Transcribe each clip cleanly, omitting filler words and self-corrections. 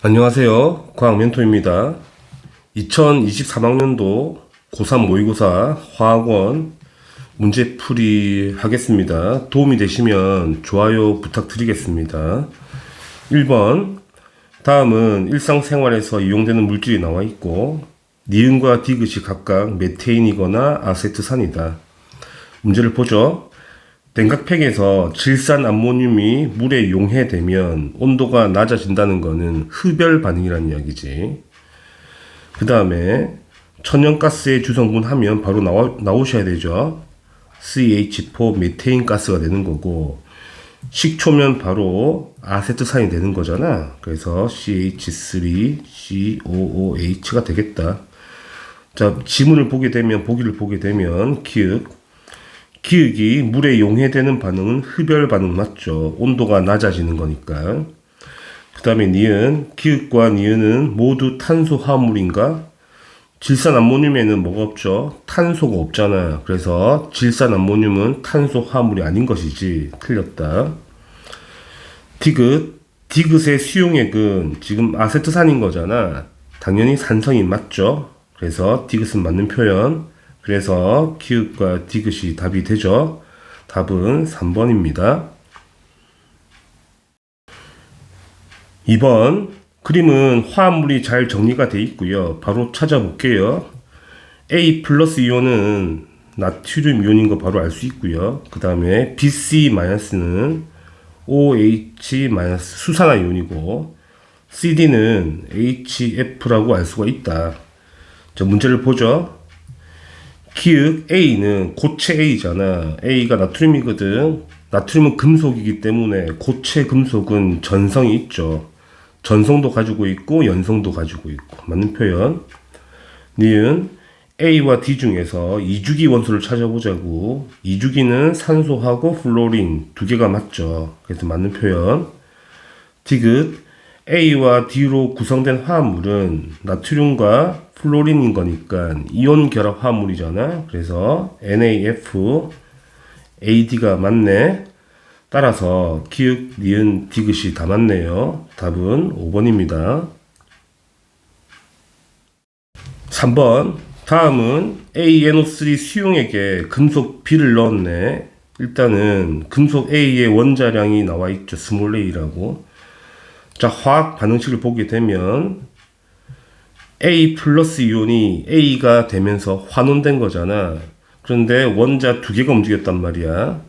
안녕하세요. 과학멘토입니다. 2023학년도 고3 모의고사 화학원 문제풀이 하겠습니다. 도움이 되시면 좋아요 부탁드리겠습니다. 1번, 다음은 일상생활에서 이용되는 물질이 나와 있고 니은과 디귿이 각각 메테인이거나 아세트산이다. 문제를 보죠. 냉각팩에서 질산 암모늄이 물에 용해되면 온도가 낮아진다는 것은 흡열 반응이라는 이야기지. 그 다음에 천연가스의 주성분 하면 바로 나오셔야 되죠. CH4 메테인 가스가 되는 거고, 식초면 바로 아세트산이 되는 거잖아. 그래서 CH3COOH가 되겠다. 자, 지문을 보게 되면, 보기를 보게 되면 기역이 물에 용해되는 반응은 흡열 반응 맞죠. 온도가 낮아지는 거니까. 그 다음에 니은, 기역과 니은은 모두 탄소 화합물인가? 질산 암모늄에는 뭐가 없죠? 탄소가 없잖아. 그래서 질산 암모늄은 탄소 화합물이 아닌 것이지. 틀렸다. 디귿의 수용액은 지금 아세트산인 거잖아. 당연히 산성이 맞죠. 그래서 디귿은 맞는 표현. 그래서 기역과 디귿이 답이 되죠. 답은 3번입니다. 2번, 그림은 화합물이 잘 정리가 되어 있고요. 바로 찾아볼게요. A 플러스 이온은 나트륨 이온인 거 바로 알 수 있고요. 그 다음에 BC-는 OH- 수산화 이온이고, CD는 HF라고 알 수가 있다. 자, 문제를 보죠. 기역 A는 고체 A잖아. A가 나트륨이거든. 나트륨은 금속이기 때문에 고체 금속은 전성이 있죠. 전성도 가지고 있고 연성도 가지고 있고. 맞는 표현. 니은 A와 D 중에서 이주기 원소를 찾아보자고. 이주기는 산소하고 플로린 두 개가 맞죠. 그래서 맞는 표현. 디귿 A와 D로 구성된 화합물은 나트륨과 플로린인 거니까 이온 결합 화합물이잖아. 그래서 NaF, AD가 맞네. 따라서 기역, 니은, 디귿이 다 맞네요. 답은 5번입니다. 3번, 다음은 ANO3 수용액에 금속 B를 넣었네. 일단은 금속 A의 원자량이 나와 있죠. 스몰 a라고. 자, 화학 반응식을 보게 되면 A 플러스 이온이 A가 되면서 환원된 거잖아. 그런데 원자 두 개가 움직였단 말이야.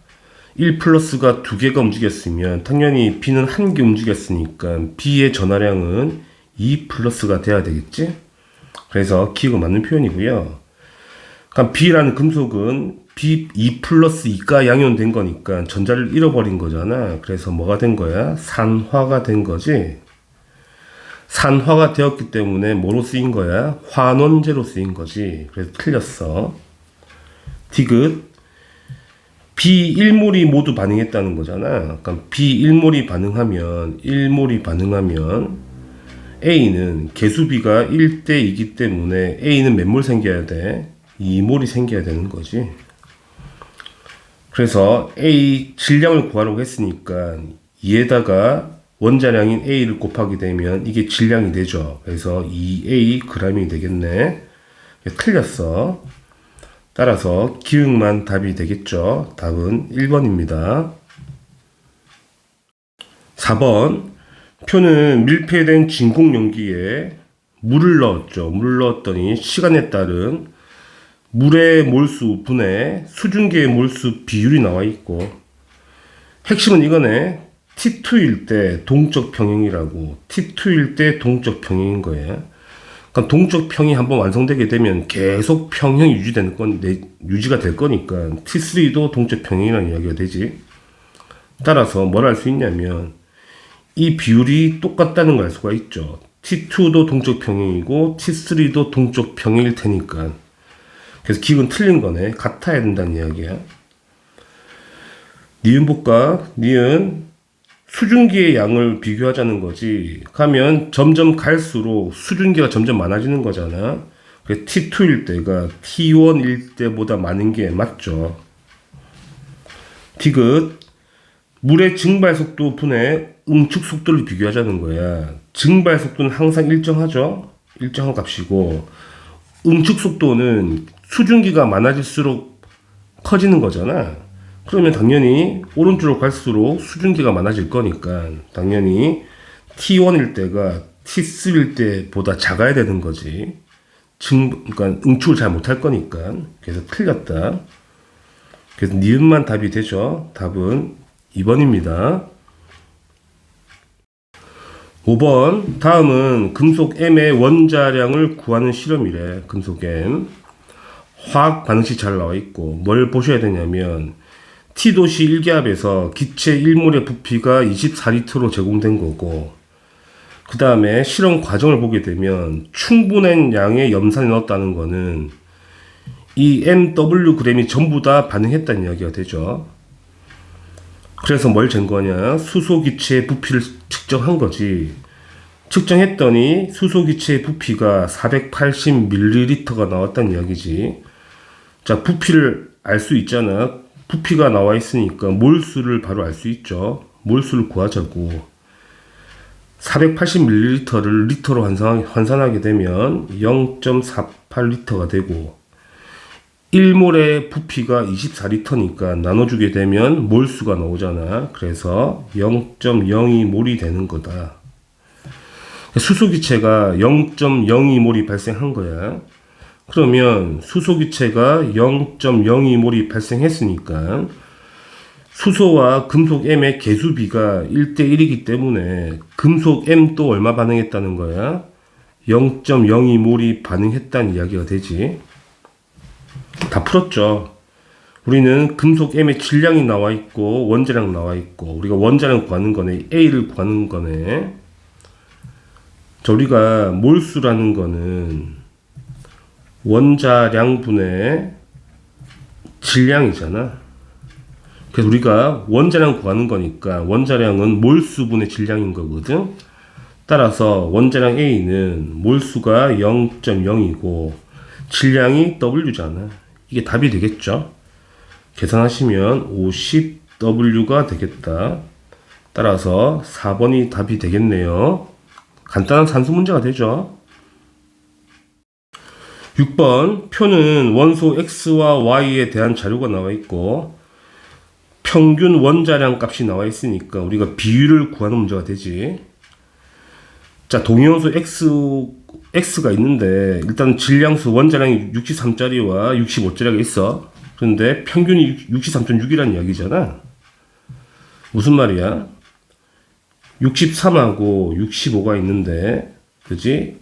1 플러스가 두 개가 움직였으면 당연히 B는 한 개 움직였으니까 B의 전하량은 2 플러스가 돼야 되겠지? 그래서 기억은 맞는 표현이고요. 그러니까 B라는 금속은 B 2 플러스 2가 양이온된 거니까 전자를 잃어버린 거잖아. 그래서 뭐가 된 거야? 산화가 된 거지. 산화가 되었기 때문에 뭐로 쓰인 거야? 환원제로 쓰인 거지. 그래서 틀렸어. 디귿 B1몰이 모두 반응했다는 거잖아. 그러니까 B1몰이 반응하면 1몰이 반응하면 A는 개수 B가 1대 2기 때문에 A는 몇 몰 생겨야 돼? 2몰이 생겨야 되는 거지. 그래서 A 질량을 구하려고 했으니까 2에다가 원자량인 A를 곱하게 되면 이게 질량이 되죠. 그래서 2A g이 되겠네. 틀렸어. 따라서 기역만 답이 되겠죠. 답은 1번입니다. 4번, 표는 밀폐된 진공 용기에 물을 넣었죠. 물을 넣었더니 시간에 따른 물의 몰수 분의 수증기의 몰수 비율이 나와 있고, 핵심은 이거네. T2일 때 동적 평형이라고. T2일 때 동적 평형인 거예요. 그러니까 동적 평이 한번 완성되게 되면 계속 평형이 유지가 될 거니까 T3도 동적 평형이라는 이야기가 되지. 따라서 뭘 알 수 있냐면 이 비율이 똑같다는 걸 알 수가 있죠. T2도 동적 평형이고 T3도 동적 평형일 테니까. 그래서 기억은 틀린 거네. 같아야 된다는 이야기야. 니은 볼까? 니은 수증기의 양을 비교하자는 거지. 가면 점점 갈수록 수증기가 점점 많아지는 거잖아. 그래서 T2일 때가 T1일 때보다 많은 게 맞죠. 디귿 물의 증발 속도 분의 응축 속도를 비교하자는 거야. 증발 속도는 항상 일정하죠. 일정한 값이고 응축 속도는 수증기가 많아질수록 커지는 거잖아. 그러면 당연히 오른쪽으로 갈수록 수증기가 많아질 거니까 당연히 T1일 때가 T3일 때보다 작아야 되는 거지. 그러니까 응축을 잘 못할 거니까. 그래서 틀렸다. 그래서 니은만 답이 되죠. 답은 2번입니다. 5번. 다음은 금속 M의 원자량을 구하는 실험이래. 금속 M. 화학 반응식 잘 나와 있고 뭘 보셔야 되냐면 T도시 1기압에서 기체 1몰의 부피가 24리터로 제공된 거고 그 다음에 실험 과정을 보게 되면 충분한 양의 염산을 넣었다는 거는 이 MWg이 전부 다 반응했다는 이야기가 되죠. 그래서 뭘 잰 거냐? 수소기체의 부피를 측정한 거지. 측정했더니 수소기체의 부피가 480ml가 나왔다는 이야기지. 자, 부피를 알 수 있잖아. 부피가 나와 있으니까 몰수를 바로 알 수 있죠. 몰수를 구하자고. 480ml를 리터로 환산하게 되면 0.48리터가 되고 1몰의 부피가 24리터니까 나눠주게 되면 몰수가 나오잖아. 그래서 0.02몰이 되는 거다. 수소기체가 0.02몰이 발생한 거야. 그러면 수소기체가 0.02몰이 발생했으니까 수소와 금속 M의 개수비가 1대1이기 때문에 금속 M도 얼마 반응했다는 거야? 0.02몰이 반응했다는 이야기가 되지. 다 풀었죠. 우리는 금속 M의 질량이 나와 있고 원자량 나와 있고 우리가 원자량 구하는 거네. A를 구하는 거네. 자, 우리가 몰수라는 거는 원자량분의 질량이잖아. 그래서 우리가 원자량 구하는 거니까 원자량은 몰수분의 질량인 거거든. 따라서 원자량 A는 몰수가 0.0이고 질량이 W잖아. 이게 답이 되겠죠. 계산하시면 50W가 되겠다. 따라서 4번이 답이 되겠네요. 간단한 산수 문제가 되죠. 6번 표는 원소 X와 Y에 대한 자료가 나와 있고 평균 원자량 값이 나와 있으니까 우리가 비율을 구하는 문제가 되지. 자, 동위원소 X가 있는데 일단 질량수 원자량이 63짜리와 65짜리가 있어. 그런데 평균이 63.6이라는 이야기잖아. 무슨 말이야? 63하고 65가 있는데 그지?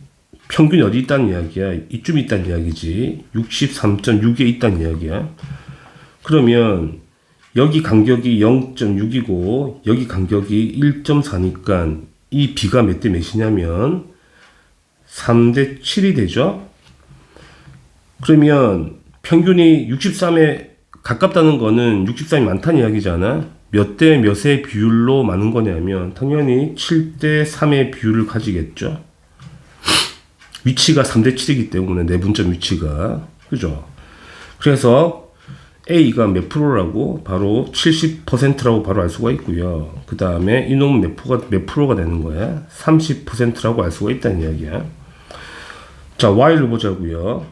평균이 어디 있다는 이야기야? 이쯤 있다는 이야기지. 63.6에 있다는 이야기야. 그러면 여기 간격이 0.6이고 여기 간격이 1.4니까 이 비가 몇 대 몇이냐면 3대 7이 되죠. 그러면 평균이 63에 가깝다는 거는 63이 많다는 이야기잖아. 몇 대 몇의 비율로 많은 거냐면 당연히 7대 3의 비율을 가지겠죠. 위치가 3대 7이기 때문에 내분점 위치가. 그죠? 그래서 A가 몇 프로라고? 바로 70%라고 바로 알 수가 있고요. 그 다음에 이놈은 몇 프로가 되는 거야? 30%라고 알 수가 있다는 이야기야. 자, Y를 보자고요.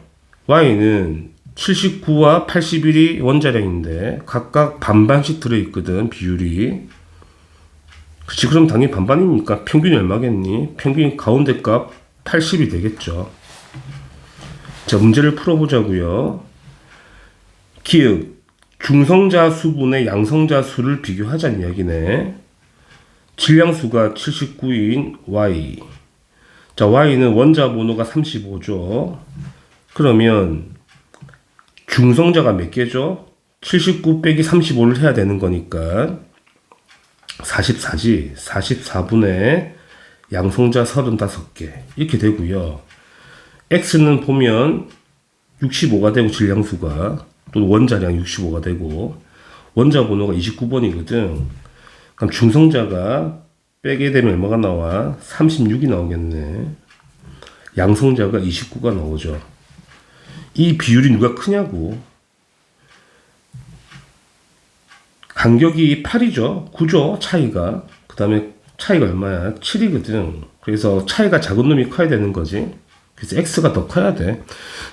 Y는 79와 81이 원자량인데 각각 반반씩 들어있거든, 비율이. 그치, 그럼 당연히 반반이니까 평균이 얼마겠니? 평균 가운데 값 80이 되겠죠. 자, 문제를 풀어보자고요. 기역, 중성자 수분의 양성자 수를 비교하자는 이야기네. 질량수가 79인 Y. 자, Y는 원자 번호가 35죠. 그러면 중성자가 몇 개죠? 79 빼기 35를 해야 되는 거니까 44지. 44분의 양성자 35개 이렇게 되고요. X는 보면 65가 되고 질량수가 또 원자량 65가 되고 원자 번호가 29번이거든. 그럼 중성자가 빼게 되면 얼마가 나와? 36이 나오겠네. 양성자가 29가 나오죠. 이 비율이 누가 크냐고. 간격이 8이죠. 9죠. 차이가. 그 다음에 차이가 얼마야? 7이거든. 그래서 차이가 작은 놈이 커야 되는 거지. 그래서 x가 더 커야 돼.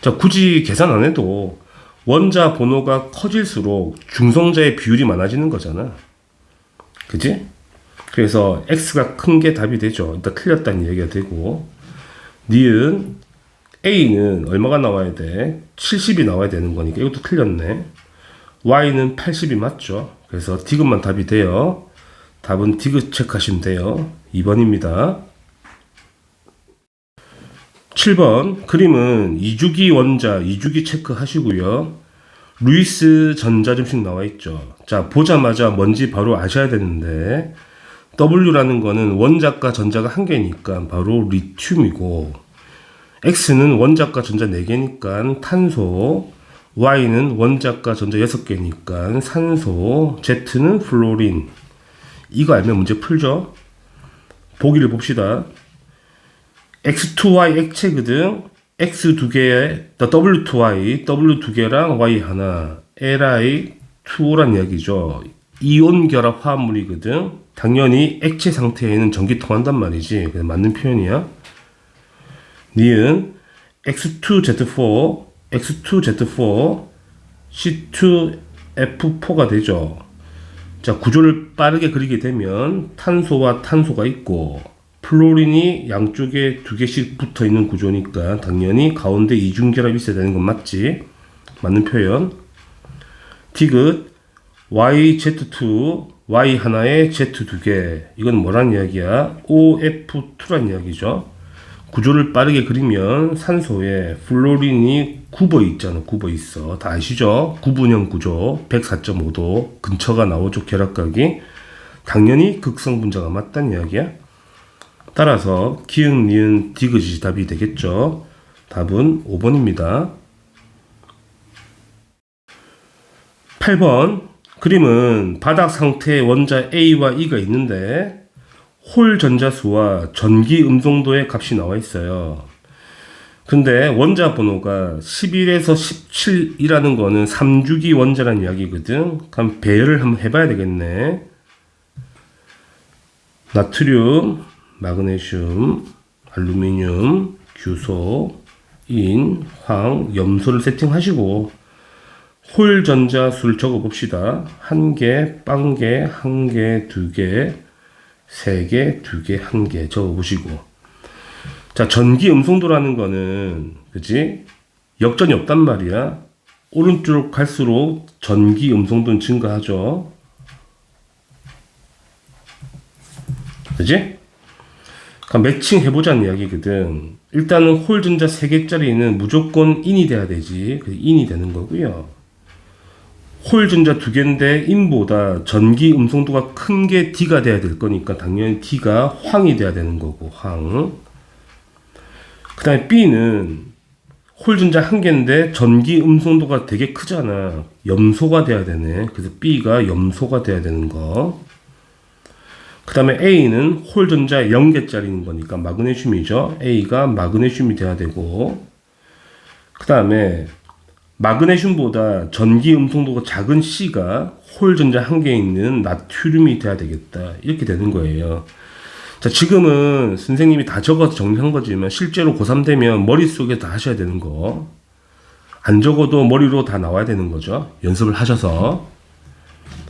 자, 굳이 계산 안 해도 원자 번호가 커질수록 중성자의 비율이 많아지는 거잖아. 그지? 그래서 x가 큰 게 답이 되죠. 일단 틀렸다는 얘기가 되고, 니은 a는 얼마가 나와야 돼? 70이 나와야 되는 거니까 이것도 틀렸네. y는 80이 맞죠. 그래서 디귿만 답이 돼요. 답은 디귿 체크하시면 돼요. 2번입니다. 7번 그림은 2주기 원자 2주기 체크하시고요. 루이스 전자점식 나와 있죠. 자, 보자마자 뭔지 바로 아셔야 되는데, W라는 거는 원자과 전자가 한 개니까 바로 리튬이고, X는 원자과 전자 4개니까 탄소, Y는 원자과 전자 6개니까 산소, Z는 플로린. 이거 알면 문제 풀죠. 보기를 봅시다. X2Y 액체거든. X 2개에 W2Y, W 2개랑 Y 하나, Li2O란 이야기죠. 이온 결합 화합물이거든. 당연히 액체 상태에는 전기 통한단 말이지. 맞는 표현이야. 니은 X2Z4, X2Z4, C2F4가 되죠. 자, 구조를 빠르게 그리게 되면 탄소와 탄소가 있고, 플로린이 양쪽에 2개씩 붙어 있는 구조니까 당연히 가운데 이중결합이 있어야 되는 건 맞지? 맞는 표현. 디귿 YZ2, Y 하나에 Z 2개. 이건 뭐란 이야기야? OF2란 이야기죠. 구조를 빠르게 그리면 산소에 플로린이 굽어 있잖아. 굽어 있어. 다 아시죠? 구분형 구조 104.5도 근처가 나오죠. 결합각이. 당연히 극성 분자가 맞다는 이야기야. 따라서 기흥, 니은, 디귿이 답이 되겠죠. 답은 5번입니다. 8번 그림은 바닥 상태의 원자 A와 E가 있는데 홀 전자수와 전기 음성도의 값이 나와 있어요. 근데 원자 번호가 11에서 17이라는 거는 3주기 원자라는 이야기거든. 그럼 배열을 한번 해봐야 되겠네. 나트륨, 마그네슘, 알루미늄, 규소, 인, 황, 염소를 세팅하시고 홀 전자 수를 적어 봅시다. 1개, 빵개, 1개, 2개, 3개, 2개, 1개 적어 보시고. 자, 전기 음성도라는 거는 그지? 역전이 없단 말이야. 오른쪽 갈수록 전기 음성도는 증가하죠. 그지? 매칭 해보자는 이야기거든. 일단은 홀 전자 3개짜리는 무조건 인이 돼야 되지. 인이 되는 거고요. 홀 전자 2개인데 인보다 전기 음성도가 큰 게 D가 돼야 될 거니까 당연히 D가 황이 돼야 되는 거고, 황. 그 다음에 B는 홀 전자 1개인데 전기 음성도가 되게 크잖아. 염소가 돼야 되네. 그래서 B가 염소가 돼야 되는 거. 그 다음에 A는 홀 전자 0개짜리인 거니까 마그네슘이죠. A가 마그네슘이 돼야 되고, 그 다음에 마그네슘보다 전기 음성도가 작은 C가 홀 전자 1개에 있는 나트륨이 돼야 되겠다. 이렇게 되는 거예요. 자, 지금은 선생님이 다 적어서 정리한 거지만 실제로 고3 되면 머릿속에 다 하셔야 되는 거. 안 적어도 머리로 다 나와야 되는 거죠. 연습을 하셔서.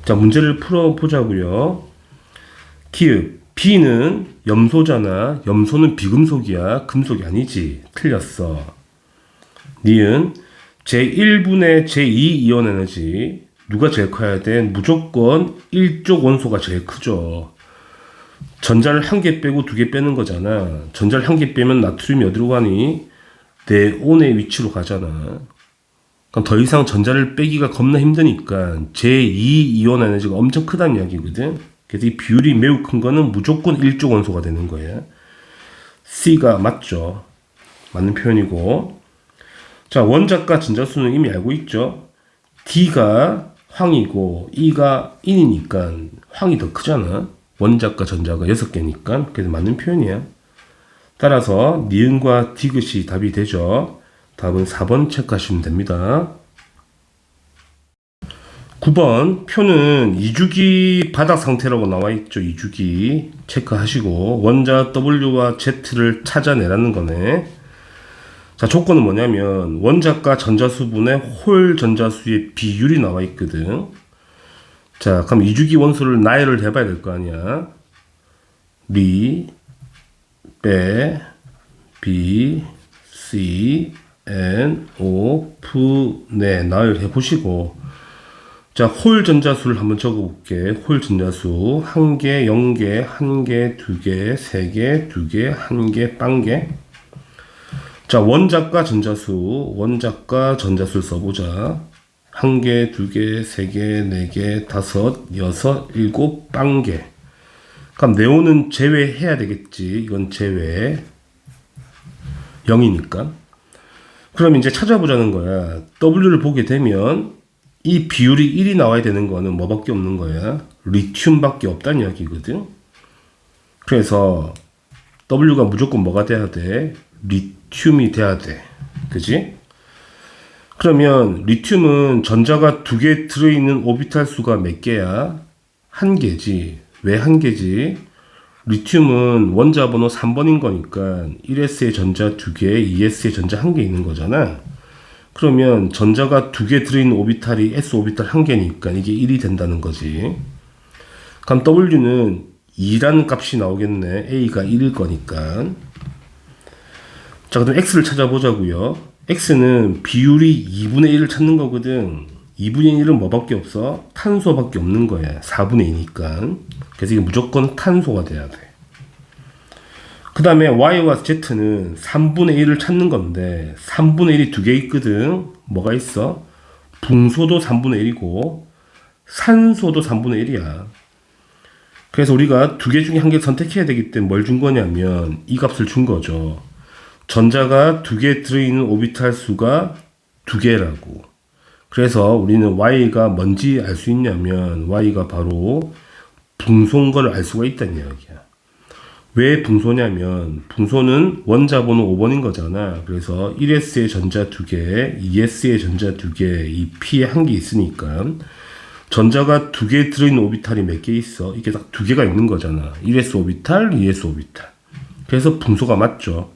자, 문제를 풀어보자고요. 기읍 B는 염소잖아. 염소는 비금속이야. 금속이 아니지. 틀렸어. 니은 제1분의 제2 이온 에너지. 누가 제일 커야 돼? 무조건 1쪽 원소가 제일 크죠. 전자를 1개 빼고 2개 빼는 거잖아. 전자를 1개 빼면 나트륨이 어디로 가니? 네온의 위치로 가잖아. 그럼 더 이상 전자를 빼기가 겁나 힘드니까 제2 이온 에너지가 엄청 크다는 이야기거든. 그래서 이 비율이 매우 큰 거는 무조건 1쪽 원소가 되는 거예요. C가 맞죠. 맞는 표현이고. 자, 원자과 전자수는 이미 알고 있죠. D가 황이고 E가 인이니까 황이 더 크잖아. 원자과 전자가 6개니까. 그래서 맞는 표현이야. 따라서 니은과 디귿이 답이 되죠. 답은 4번 체크하시면 됩니다. 9번 표는 2주기 바닥 상태라고 나와 있죠. 2주기 체크하시고 원자 W와 Z를 찾아내라는 거네. 자, 조건은 뭐냐면 원자과 전자수분의 홀 전자수의 비율이 나와 있거든. 자, 그럼 2주기 원소를 나열을 해봐야 될 거 아니야. 리, 베, 비, C, N, O, F, 네, 나열해 보시고, 자, 홀 전자수를 한번 적어볼게. 홀 전자수 1개, 0개, 1개, 2개, 3개, 2개, 1개, 빵개. 자, 원자과 전자수를 써보자. 1개, 2개, 3개, 4개, 5, 6, 7, 빵개. 그럼 네온은 제외해야 되겠지. 이건 제외. 0이니까. 그럼 이제 찾아보자는 거야. W를 보게 되면 이 비율이 1이 나와야 되는 거는 뭐밖에 없는 거야? 리튬밖에 없다는 이야기거든. 그래서 W가 무조건 뭐가 돼야 돼? 리튬이 돼야 돼. 그지? 그러면 리튬은 전자가 2개 들어있는 오비탈 수가 몇 개야? 1개지. 왜 1개지? 리튬은 원자 번호 3번인 거니까 1s의 전자 2개, 2s의 전자 1개 있는 거잖아. 그러면 전자가 2개 들어있는 오비탈이 s 오비탈 1개니까 이게 1이 된다는 거지. 그럼 W는 2라는 값이 나오겠네. A가 1일 거니까. 자, 그럼 X를 찾아보자고요. X는 비율이 2분의 1을 찾는 거거든. 2분의 1은 뭐밖에 없어? 탄소밖에 없는 거야. 4분의 2니까. 그래서 이게 무조건 탄소가 돼야 돼. 그 다음에 Y와 Z는 3분의 1을 찾는 건데 3분의 1이 2개 있거든. 뭐가 있어? 붕소도 3분의 1이고 산소도 3분의 1이야. 그래서 우리가 2개 중에 1개 선택해야 되기 때문에 뭘 준 거냐면 이 값을 준 거죠. 전자가 2개 들어있는 오비탈 수가 2개라고. 그래서 우리는 Y가 뭔지 알 수 있냐면 Y가 바로 붕소인 걸 알 수가 있다는 이야기야. 왜 붕소냐면 붕소는 원자 번호 5번인 거잖아. 그래서 1s의 전자 2개, 2s의 전자 2개, 이 p에 1개 있으니까 전자가 2개 들어있는 오비탈이 몇 개 있어? 이게 딱 2개가 있는 거잖아. 1s 오비탈, 2s 오비탈. 그래서 붕소가 맞죠.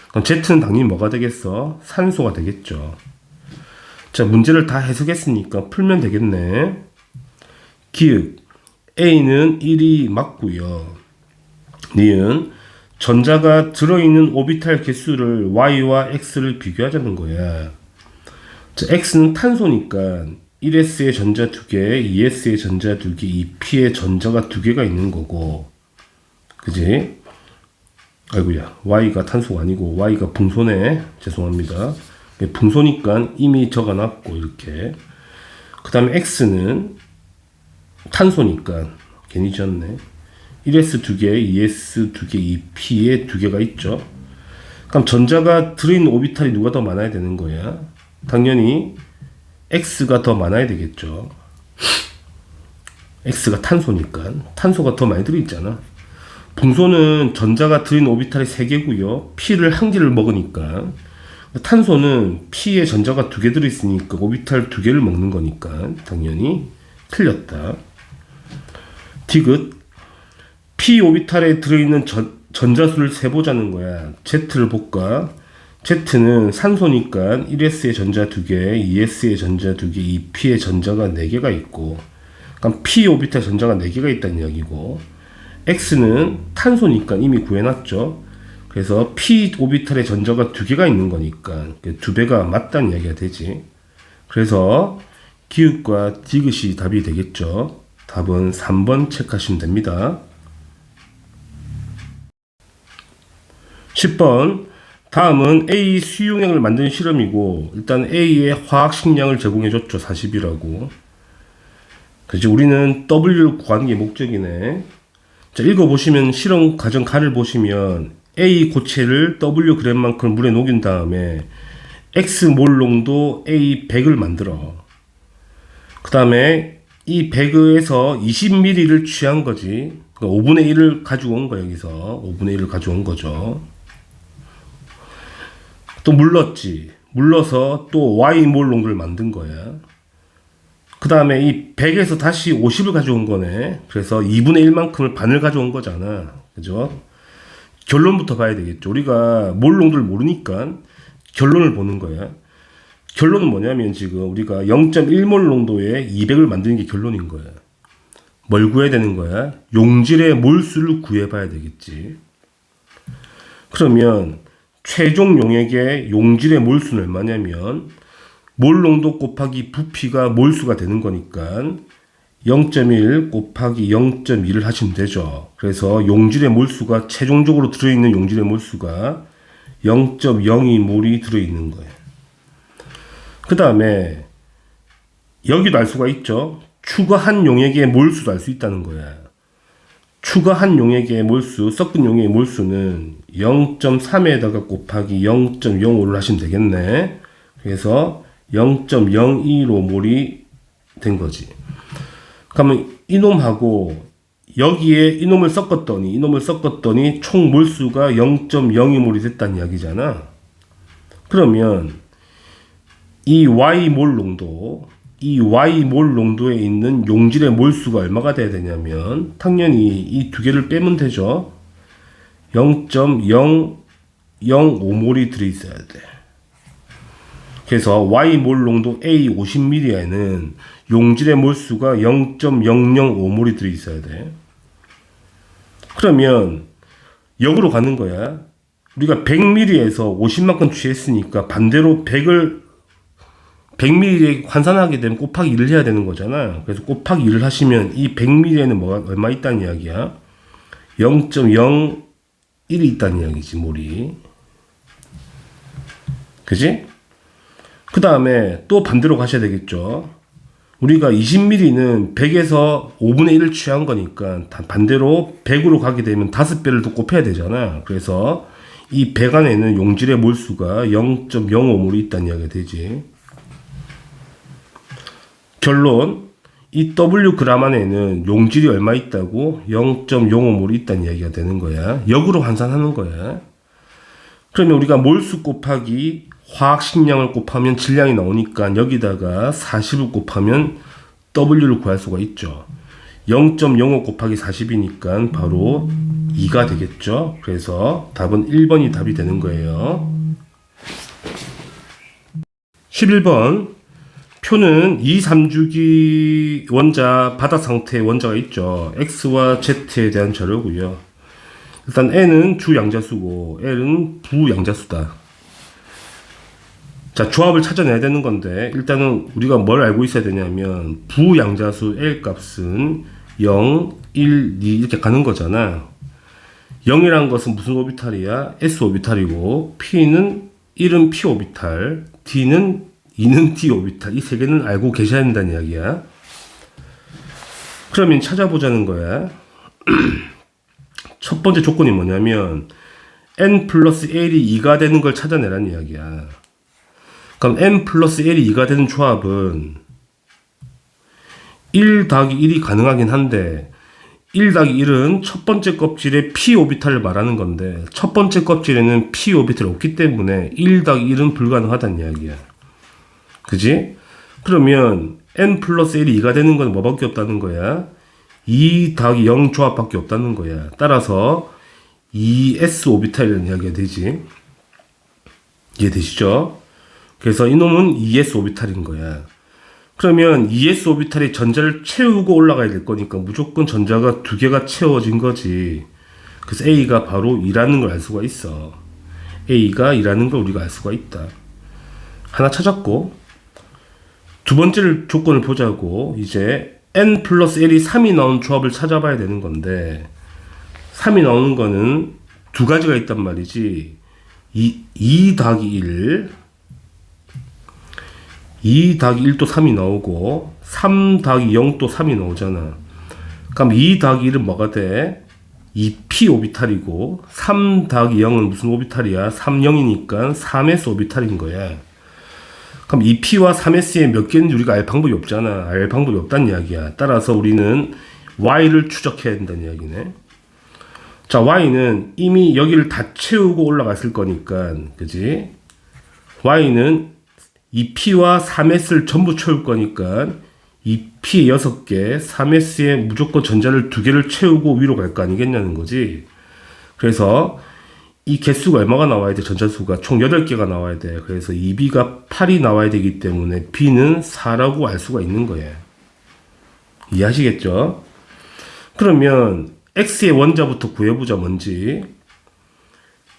그럼 Z는 당연히 뭐가 되겠어? 산소가 되겠죠. 자, 문제를 다 해석했으니까 풀면 되겠네. 기읍 A는 1이 맞고요. 니은 전자가 들어있는 오비탈 개수를 Y와 X를 비교하자는 거야. 자, X는 탄소니까 1s의 전자 2개, 2s의 전자 2개, 이 P의 전자가 2개가 있는 거고. 그지? 아이고야, Y가 탄소가 아니고 Y가 붕소네. 죄송합니다. 붕소니까 이미 적어놨고 이렇게. 그 다음에 X는 탄소니까 괜히 지었네. 1s 2개, 2s 2개, 2p에 2개가 있죠. 그럼 전자가 들어있는 오비탈이 누가 더 많아야 되는 거야? 당연히 X가 더 많아야 되겠죠. X가 탄소니까. 탄소가 더 많이 들어있잖아. 붕소는 전자가 들어있는 오비탈이 3개고요. P를 1개를 먹으니까. 탄소는 P에 전자가 2개 들어있으니까 오비탈 2개를 먹는 거니까 당연히 틀렸다. 디귿 P 오비탈에 들어있는 전자수를 세보자는 거야. Z를 볼까? Z는 산소니까 1s의 전자 2개, 2s의 전자 2개, 2p의 전자가 4개가 있고, 그럼 P 오비탈 전자가 4개가 있다는 이야기고, X는 탄소니까 이미 구해놨죠. 그래서 P 오비탈의 전자가 2개가 있는 거니까 2배가 맞다는 이야기가 되지. 그래서 기읍과 디귿이 답이 되겠죠. 답은 3번 체크하시면 됩니다. 10번 다음은 A 수용량을 만드는 실험이고 일단 A의 화학식량을 제공해줬죠. 40이라고. 그치, 우리는 W를 구하는 게 목적이네. 자, 읽어보시면 실험 과정 칸을 보시면 A 고체를 W 그램만큼 물에 녹인 다음에 X 몰농도 A 100을 만들어. 그 다음에 이 100에서 20ml를 취한 거지. 그러니까 5분의 1을 가지고 온 거야. 여기서 5분의 1을 가져온 거죠. 또 물렀지. 물러서 또 Y 몰 농도를 만든 거야. 그 다음에 이 100에서 다시 50을 가져온 거네. 그래서 2분의 1만큼을 반을 가져온 거잖아. 그죠? 결론부터 봐야 되겠죠. 우리가 몰 농도를 모르니까 결론을 보는 거야. 결론은 뭐냐면 지금 우리가 0.1몰 농도에 200을 만드는 게 결론인 거야. 뭘 구해야 되는 거야? 용질의 몰수를 구해봐야 되겠지. 그러면 최종 용액의 용질의 몰수는 얼마냐면 몰 농도 곱하기 부피가 몰수가 되는 거니까 0.1 곱하기 0.2를 하시면 되죠. 그래서 용질의 몰수가 최종적으로 들어있는 용질의 몰수가 0.02몰이 들어있는 거예요. 그 다음에 여기도 알 수가 있죠. 추가한 용액의 몰수도 알 수 있다는 거야. 추가한 용액의 몰수, 섞은 용액의 몰수는 0.3에다가 곱하기 0.05를 하시면 되겠네. 그래서 0.015몰이 된 거지. 그러면 이놈하고 여기에 이놈을 섞었더니 총 몰수가 0.02몰이 됐다는 이야기잖아. 그러면 이 Y몰 농도에 있는 용질의 몰수가 얼마가 돼야 되냐면 당연히 이 두 개를 빼면 되죠. 0.005몰이 들어있어야 돼. 그래서 Y몰 농도 A 50ml에는 용질의 몰수가 0.005몰이 들어있어야 돼. 그러면 역으로 가는 거야. 우리가 100ml에서 50만큼 취했으니까 반대로 100ml에 환산하게 되면 곱하기 1을 해야 되는 거잖아. 그래서 곱하기 1을 하시면 이 100ml에는 뭐가 얼마 있다는 이야기야? 0.01이 있다는 이야기지, 몰이. 그지? 그 다음에 또 반대로 가셔야 되겠죠. 우리가 20ml는 100에서 5분의 1을 취한 거니까 반대로 100으로 가게 되면 5배를 더 곱해야 되잖아. 그래서 이 100 안에는 용질의 몰수가 0.05몰이 있다는 이야기가 되지. 결론, 이 W 그램 안에는 용질이 얼마 있다고? 0.05몰이 있다는 이야기가 되는 거야. 역으로 환산하는 거야. 그러면 우리가 몰수 곱하기 화학식량을 곱하면 질량이 나오니까 여기다가 40을 곱하면 W를 구할 수가 있죠. 0.05 곱하기 40이니까 바로 2가 되겠죠. 그래서 답은 1번이 답이 되는 거예요. 11번 표는 2, 3주기 원자 바다 상태의 원자가 있죠. X와 Z에 대한 자료고요. 일단 N은 주양자수고 L은 부양자수다. 자, 조합을 찾아내야 되는 건데 일단은 우리가 뭘 알고 있어야 되냐면 부양자수 L 값은 0, 1, 2 이렇게 가는 거잖아. 0이란 것은 무슨 오비탈이야? S 오비탈이고 P는 1은 P 오비탈, D는 2는 D 오비탈. 이 세 개는 알고 계셔야 된다는 이야기야. 그러면 찾아보자는 거야. 첫 번째 조건이 뭐냐면 N 플러스 L이 2가 되는 걸 찾아내라는 이야기야. 그럼 N 플러스 L이 2가 되는 조합은 1 더하기 1이 가능하긴 한데 1 더하기 1은 첫 번째 껍질에 P 오비탈을 말하는 건데 첫 번째 껍질에는 P 오비탈이 없기 때문에 1 더하기 1은 불가능하다는 이야기야. 그지? 그러면 N 플러스 L이 2가 되는 건 뭐밖에 없다는 거야? 2 더하기 0 조합밖에 없다는 거야. 따라서 2S 오비탈이라는 이야기가 되지. 이해되시죠? 그래서 이놈은 2S 오비탈인 거야. 그러면 2S 오비탈이 전자를 채우고 올라가야 될 거니까 무조건 전자가 두 개가 채워진 거지. 그래서 A가 바로 2라는 걸 알 수가 있어. A가 2라는 걸 우리가 알 수가 있다. 하나 찾았고, 두 번째 조건을 보자고. 이제 N 플러스 L이 3이 나온 조합을 찾아봐야 되는 건데 3이 나오는 거는 두 가지가 있단 말이지. 2 더하기 1 2 더하기 1도 3이 나오고 3 더하기 0도 3이 나오잖아. 그럼 2 더하기 1은 뭐가 돼? 2p 오비탈이고 3 더하기 0은 무슨 오비탈이야? 3, 0이니까 3s 오비탈인 거야. 그럼 2p와 3s의 몇 개인지 우리가 알 방법이 없잖아. 알 방법이 없다는 이야기야. 따라서 우리는 y를 추적해야 된다는 이야기네. 자, y는 이미 여기를 다 채우고 올라갔을 거니까, 그지? y는 2p와 3s를 전부 채울 거니까 이 P에 6개, 3S에 무조건 전자를 2개를 채우고 위로 갈 거 아니겠냐는 거지. 그래서 이 개수가 얼마가 나와야 돼? 전자수가 총 8개가 나와야 돼. 그래서 2B가 8이 나와야 되기 때문에 B는 4라고 알 수가 있는 거예요. 이해하시겠죠? 그러면 X의 원자부터 구해보자. 뭔지.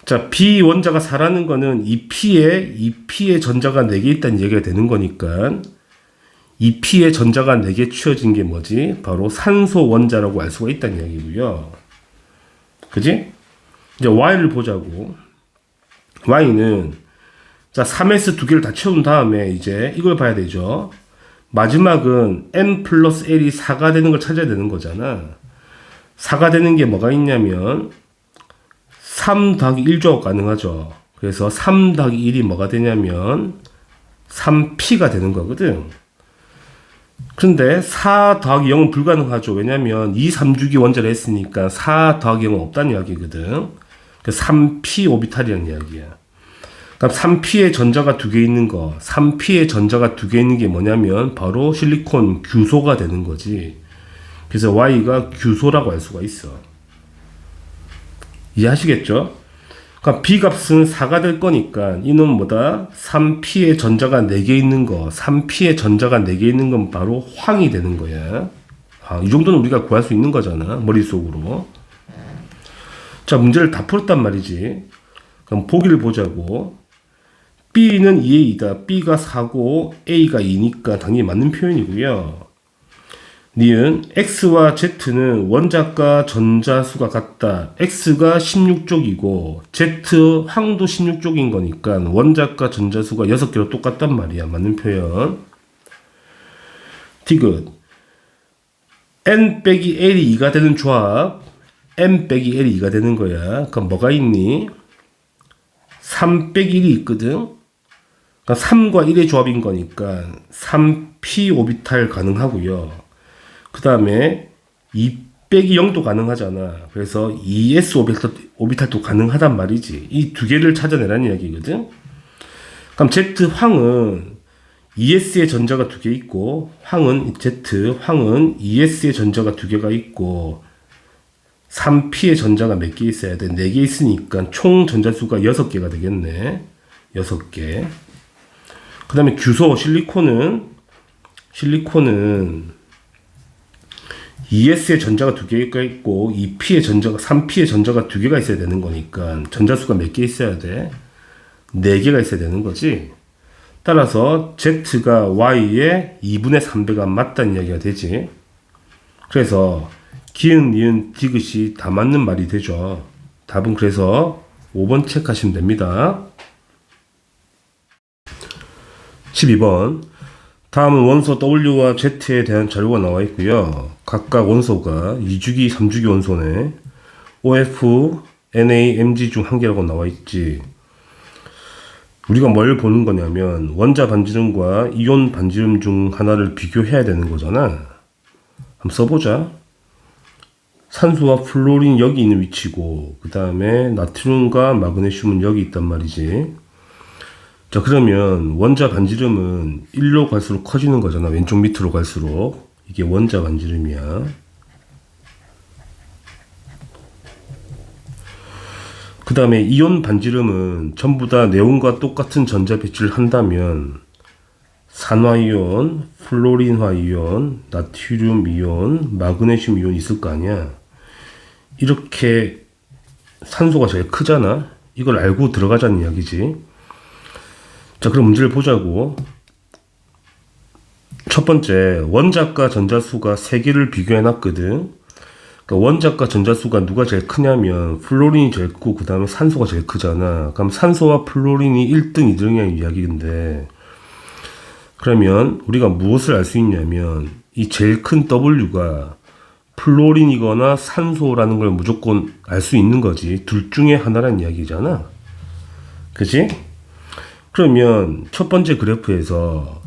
자, B 원자가 4라는 거는 이 P에 전자가 4개 있다는 얘기가 되는 거니까 이 P에 전자가 4개 취해진 게 뭐지? 바로 산소 원자라고 알 수가 있다는 이야기고요. 그지? 이제 Y를 보자고. Y는 자 3S 2개를 다 채운 다음에 이제 이걸 봐야 되죠. 마지막은 M 플러스 L이 4가 되는 걸 찾아야 되는 거잖아. 4가 되는 게 뭐가 있냐면 3 더하기 1조가 가능하죠. 그래서 3 더하기 1이 뭐가 되냐면 3P가 되는 거거든. 근데 4 더하기 0은 불가능하죠. 왜냐면 2, 3주기 원자를 했으니까 4 더하기 0은 없다는 이야기거든. 3P 오비탈이라는 이야기야. 그럼 3P의 전자가 2개 있는 거, 3P의 전자가 2개 있는 게 뭐냐면 바로 실리콘 규소가 되는 거지. 그래서 Y가 규소라고 할 수가 있어. 이해하시겠죠? 그러니까 B 값은 4가 될 거니까 이놈 뭐다? 3P의 전자가 4개 있는 거, 3P의 전자가 4개 있는 건 바로 황이 되는 거야. 이 정도는 우리가 구할 수 있는 거잖아. 머릿속으로. 자, 문제를 다 풀었단 말이지. 그럼 보기를 보자고. B는 2에 2다. B가 4고 A가 2니까 당연히 맞는 표현이고요. 니은 X와 Z는 원자과 전자수가 같다. X가 16쪽이고 Z 황도 16쪽인 거니까 원자과 전자수가 6개로 똑같단 말이야. 맞는 표현. 디귿 N 빼기 L이 2가 되는 조합. M 빼기 L이 2가 되는 거야. 그럼 뭐가 있니? 3 빼기 1이 있거든. 그러니까 3과 1의 조합인 거니까 3P 오비탈 가능하고요. 그 다음에 2 빼기 0도 가능하잖아. 그래서 2S 오비탈도 가능하단 말이지. 이 두 개를 찾아내라는 이야기거든. 그럼 Z 황은 ES의 전자가 2개 있고 Z 황은 ES의 전자가 2개가 있고 3P의 전자가 몇 개 있어야 돼? 4개 있으니까 총 전자수가 6개가 되겠네. 6개. 그 다음에 규소 실리콘은 ES의 전자가 2개가 있고 3P의 전자가 2개가 있어야 되는 거니까 전자수가 몇 개 있어야 돼? 4개가 있어야 되는 거지. 따라서 Z가 Y의 2분의 3배가 맞다는 이야기가 되지. 그래서 기은, 니은, 디귿이 다 맞는 말이 되죠. 답은 그래서 5번 체크하시면 됩니다. 12번. 다음은 원소 W와 Z에 대한 자료가 나와 있고요. 각각 원소가 2주기, 3주기 원소네. OF, Na, Mg 중 한 개라고 나와 있지. 우리가 뭘 보는 거냐면 원자 반지름과 이온 반지름 중 하나를 비교해야 되는 거잖아. 한번 써보자. 산소와 플로린이 여기 있는 위치고 그 다음에 나트륨과 마그네슘은 여기 있단 말이지. 자, 그러면 원자 반지름은 1로 갈수록 커지는 거잖아. 왼쪽 밑으로 갈수록. 이게 원자 반지름이야. 그 다음에 이온 반지름은 전부 다 네온과 똑같은 전자 배치를 한다면 산화이온, 플로린화이온, 나트륨 이온, 마그네슘 이온 있을 거 아니야. 이렇게 산소가 제일 크잖아. 이걸 알고 들어가자는 이야기지. 자, 그럼 문제를 보자고. 첫 번째, 원자과 전자수가 3개를 비교해 놨거든. 그러니까 원자과 전자수가 누가 제일 크냐면 플로린이 제일 크고 그 다음에 산소가 제일 크잖아. 그럼 산소와 플로린이 1등, 2등이라는 이야기인데, 그러면 우리가 무엇을 알 수 있냐면 이 제일 큰 W가 플로린이거나 산소라는 걸 무조건 알 수 있는 거지. 둘 중에 하나란 이야기잖아. 그치? 그러면 첫 번째 그래프에서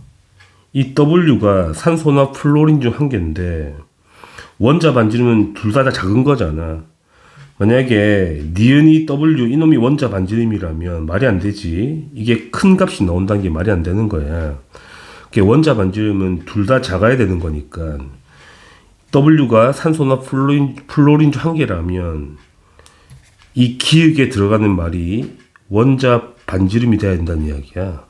이 W가 산소나 플로린 중 한 개인데 원자 반지름은 둘 다 작은 거잖아. 만약에 니은이 W 이놈이 원자 반지름이라면 말이 안 되지. 이게 큰 값이 나온다는 게 말이 안 되는 거야. 원자 반지름은 둘 다 작아야 되는 거니까 W가 산소나 플로린 중 한 개라면 이 기역에 들어가는 말이 원자 반지름이 돼야 된다는 이야기야.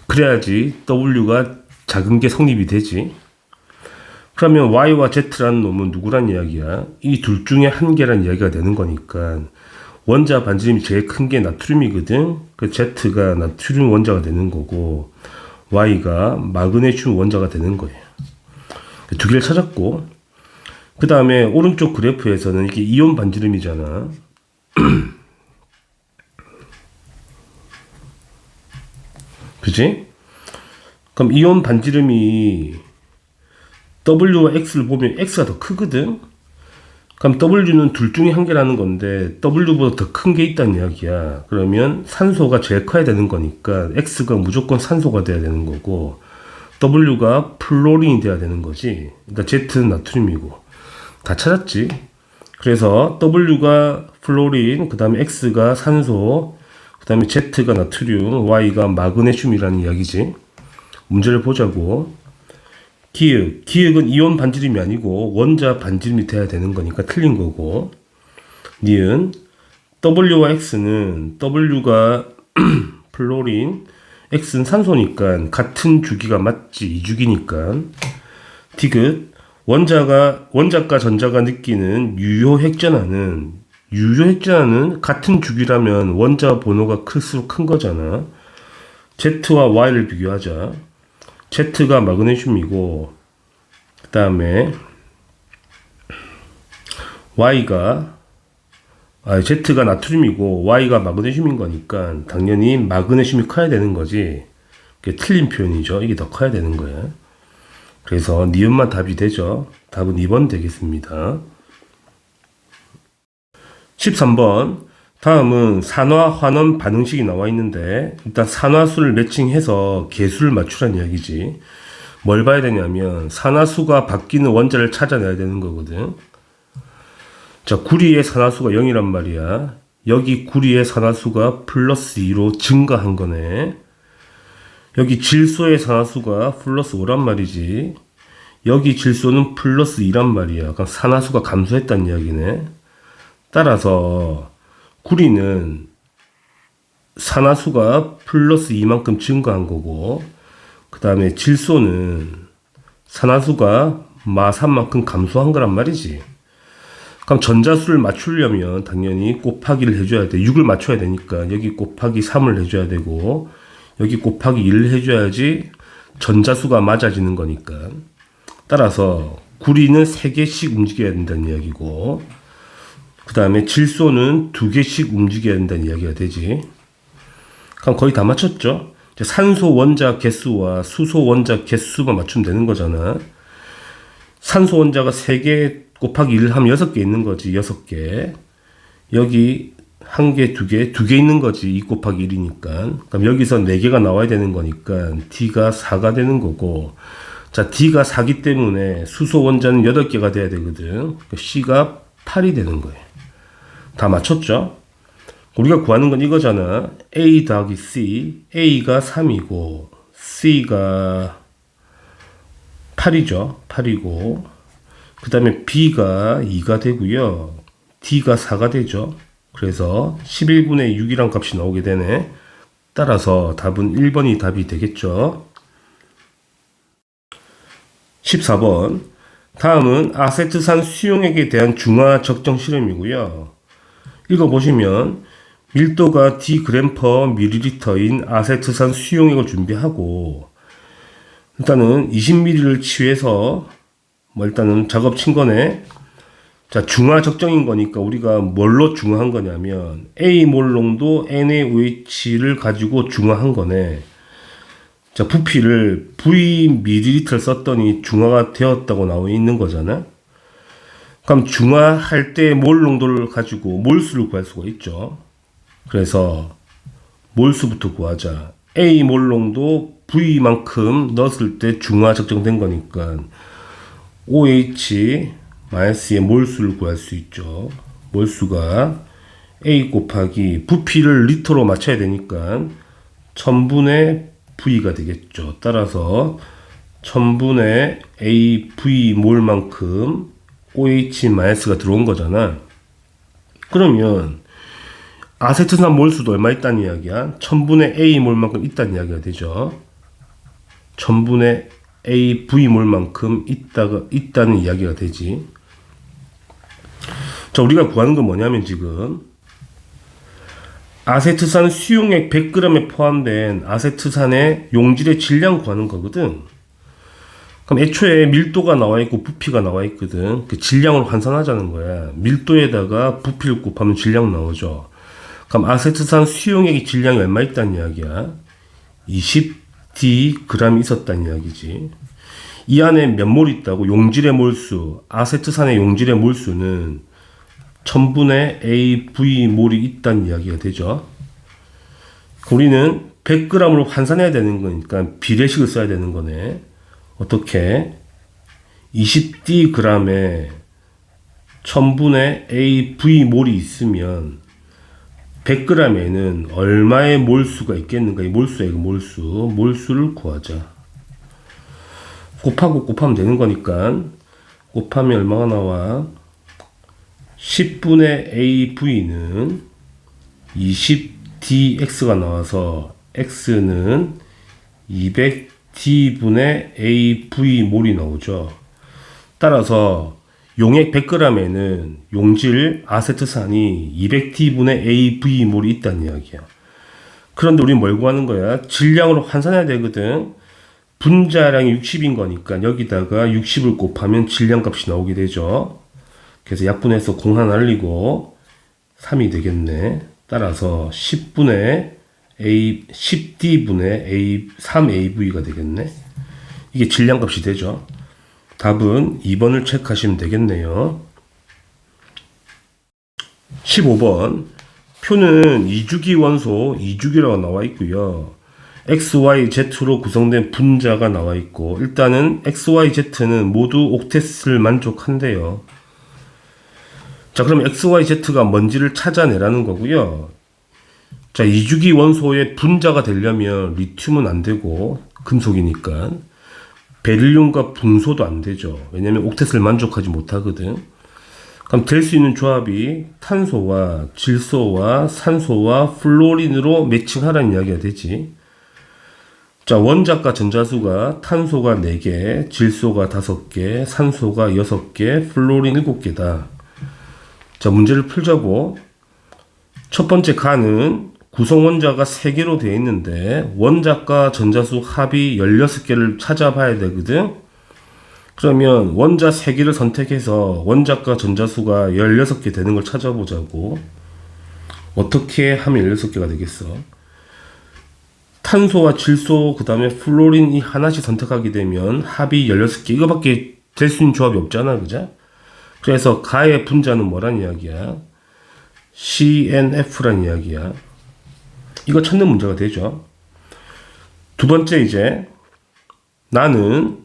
그래야지 W가 작은 게 성립이 되지. 그러면 Y와 Z라는 놈은 누구란 이야기야? 이 둘 중에 한 개란 이야기가 되는 거니까 원자 반지름이 제일 큰 게 나트륨이거든. 그 Z가 나트륨 원자가 되는 거고 Y가 마그네슘 원자가 되는 거예요. 두 개를 찾았고, 그 다음에 오른쪽 그래프에서는 이게 이온 반지름이잖아. 그지? 그럼 이온 반지름이 W와 X를 보면 X가 더 크거든? 그럼 W는 둘 중에 한 개라는 건데 W보다 더 큰 게 있다는 이야기야. 그러면 산소가 제일 커야 되는 거니까 X가 무조건 산소가 돼야 되는 거고 W가 플로린이 돼야 되는 거지. 그러니까 Z는 나트륨이고. 다 찾았지. 그래서 W가 플로린, 그 다음에 X가 산소, 그 다음에 Z가 나트륨, Y가 마그네슘이라는 이야기지. 문제를 보자고. 기역은 이온 반지름이 아니고 원자 반지름이 돼야 되는 거니까 틀린 거고. 니은 W와 X는 W가 플로린, X는 산소니까 같은 주기가 맞지. 2주기니까. 디귿 원자과 전자가 느끼는 유효 핵전하는 같은 주기라면 원자 번호가 클수록 큰 거잖아. Z와 Y를 비교하자. Z가 마그네슘이고 그 다음에 Z가 나트륨이고 Y가 마그네슘인 거니까 당연히 마그네슘이 커야 되는 거지. 이게 틀린 표현이죠. 이게 더 커야 되는 거야. 그래서 니은만 답이 되죠. 답은 2번 되겠습니다. 13번. 다음은 산화 환원 반응식이 나와 있는데 일단 산화수를 매칭해서 개수를 맞추라는 이야기지. 뭘 봐야 되냐면 산화수가 바뀌는 원자를 찾아내야 되는 거거든. 자, 구리의 산화수가 0이란 말이야. 여기 구리의 산화수가 플러스 2로 증가한 거네. 여기 질소의 산화수가 플러스 5란 말이지. 여기 질소는 플러스 2란 말이야. 그럼 산화수가 감소했다는 이야기네. 따라서 구리는 산화수가 플러스 2만큼 증가한 거고, 그 다음에 질소는 산화수가 마 3만큼 감소한 거란 말이지. 그럼 전자수를 맞추려면 당연히 곱하기를 해줘야 돼. 6을 맞춰야 되니까 여기 곱하기 3을 해줘야 되고 여기 곱하기 1을 해줘야지 전자수가 맞아지는 거니까. 따라서 구리는 3개씩 움직여야 된다는 이야기고 그 다음에 질소는 2개씩 움직여야 된다는 이야기가 되지. 그럼 거의 다 맞췄죠? 이제 산소 원자 개수와 수소 원자 개수만 맞추면 되는 거잖아. 산소 원자가 3개 곱하기 1을 하면 6개 있는 거지. 6개. 여기 1개, 2개, 2개 있는 거지. 2 곱하기 1이니까. 그럼 여기서 4개가 나와야 되는 거니까 D가 4가 되는 거고. 자, D가 4기 때문에 수소 원자는 8개가 돼야 되거든. C가 8이 되는 거예요. 다 맞췄죠? 우리가 구하는 건 이거잖아. A 더하기 C. A가 3이고 C가 8이죠. 8이고 그 다음에 B가 2가 되고요. D가 4가 되죠. 그래서 11분의 6이란 값이 나오게 되네. 따라서 답은 1번이 답이 되겠죠. 14번. 다음은 아세트산 수용액에 대한 중화 적정 실험이고요. 읽어보시면 밀도가 d g/ml인 아세트산 수용액을 준비하고 일단은 20ml를 취해서 일단은 작업 친 거네. 자, 중화 적정인 거니까 우리가 뭘로 중화한 거냐면 A몰 농도 NaOH를 가지고 중화한 거네. 자, 부피를 V ml 썼더니 중화가 되었다고 나와 있는 거잖아. 그럼 중화할 때 몰 농도를 가지고 몰수를 구할 수가 있죠. 그래서 몰수부터 구하자. A몰 농도 V만큼 넣었을 때 중화 적정된 거니까 OH-의 몰수를 구할 수 있죠. 몰수가 A 곱하기 부피를 리터로 맞춰야 되니까 1000분의 AV가 되겠죠. 따라서 1000분의 AV 몰만큼 OH-가 들어온 거잖아. 그러면 아세트산 몰수도 얼마 있다는 이야기야? 1000분의 A 몰만큼 있다는 이야기가 되죠. 1000분의 AV 몰만큼 있다는 이야기가 되지. 자, 우리가 구하는 건 뭐냐면 지금 아세트산 수용액 100g에 포함된 아세트산의 용질의 질량 구하는 거거든. 그럼 애초에 밀도가 나와 있고 부피가 나와 있거든. 그 질량으로 환산하자는 거야. 밀도에다가 부피를 곱하면 질량 나오죠. 그럼 아세트산 수용액의 질량이 얼마 있다는 이야기야? 20d 있었다는 이야기지. 이 안에 몇 몰 있다고? 용질의 몰수, 아세트산의 용질의 몰수는 1000분의 AV 몰이 있다는 이야기가 되죠. 우리는 100g으로 환산해야 되는 거니까 비례식을 써야 되는 거네. 어떻게? 20d g에 1000분의 AV 몰이 있으면 100g에는 얼마의 몰수가 있겠는가? 이 몰수야, 몰수를 구하자. 곱하면 되는 거니까 곱하면 얼마가 나와? 10분의 AV는 20dx가 나와서 x는 200d분의 AV 몰이 나오죠. 따라서 용액 100g에는 용질 아세트산이 200d분의 AV 몰이 있다는 이야기야. 그런데 우리 뭘 구하는 거야? 질량으로 환산해야 되거든. 분자량이 60인 거니까 여기다가 60을 곱하면 질량 값이 나오게 되죠. 그래서 약분해서 공 하나 날리고 3이 되겠네. 따라서 10d분의 3AV가 되겠네. 이게 질량 값이 되죠. 답은 2번을 체크하시면 되겠네요. 15번 표는 2주기 원소 2주기라고 나와 있고요. XYZ로 구성된 분자가 나와 있고 일단은 XYZ는 모두 옥텟을 만족한대요. 자, 그럼 XYZ가 뭔지를 찾아내라는 거고요. 자, 2주기 원소의 분자가 되려면 리튬은 안 되고 금속이니까 베릴륨과 붕소도 안 되죠. 왜냐면 옥텟을 만족하지 못하거든. 그럼 될 수 있는 조합이 탄소와 질소와 산소와 플로린으로 매칭하라는 이야기가 되지. 자, 원자과 전자수가 탄소가 4개, 질소가 5개, 산소가 6개, 플로린 7개다. 자, 문제를 풀자고. 첫 번째 가는 구성 원자가 3개로 되어 있는데 원자과 전자수 합이 16개를 찾아봐야 되거든. 그러면 원자 3개를 선택해서 원자과 전자수가 16개 되는 걸 찾아보자고. 어떻게 하면 16개가 되겠어? 탄소와 질소 그 다음에 플로린 이 하나씩 선택하게 되면 합이 16개 이거밖에 될 수 있는 조합이 없잖아, 그죠? 그래서 가의 분자는 뭐란 이야기야? CNF란 이야기야. 이거 찾는 문제가 되죠. 두 번째 이제 나는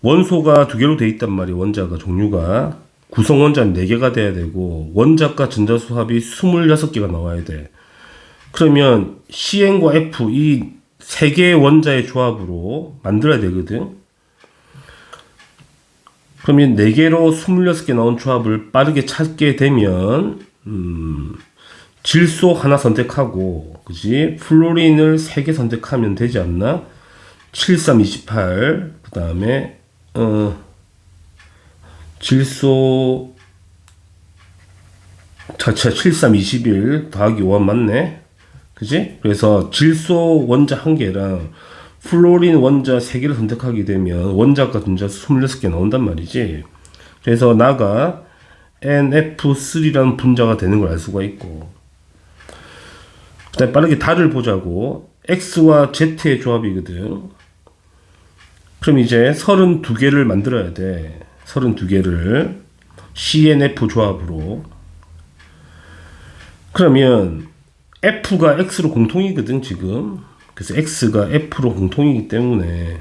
원소가 2개로 돼 있단 말이야. 원자가 종류가 구성 원자는 4개가 돼야 되고 원자과 전자수 합이 26개가 나와야 돼. 그러면 CN과 F 이 3개의 원자의 조합으로 만들어야 되거든. 그러면 4개로 26개 나온 조합을 빠르게 찾게 되면 질소 하나 선택하고 그지? 플로린을 3개 선택하면 되지 않나? 7328 그 다음에 질소 자체 7321 더하기 5 맞네? 그지? 그래서 질소 원자 1개랑 플로린 원자 3개를 선택하게 되면 원자과 전자수 26개 나온단 말이지. 그래서 나가 NF3라는 분자가 되는 걸 알 수가 있고 그 다음에 빠르게 달을 보자고. X와 Z의 조합이거든. 그럼 이제 32개를 만들어야 돼. 32개를 CNF 조합으로. 그러면 F가 X로 공통이거든 지금. 그래서 X가 F로 공통이기 때문에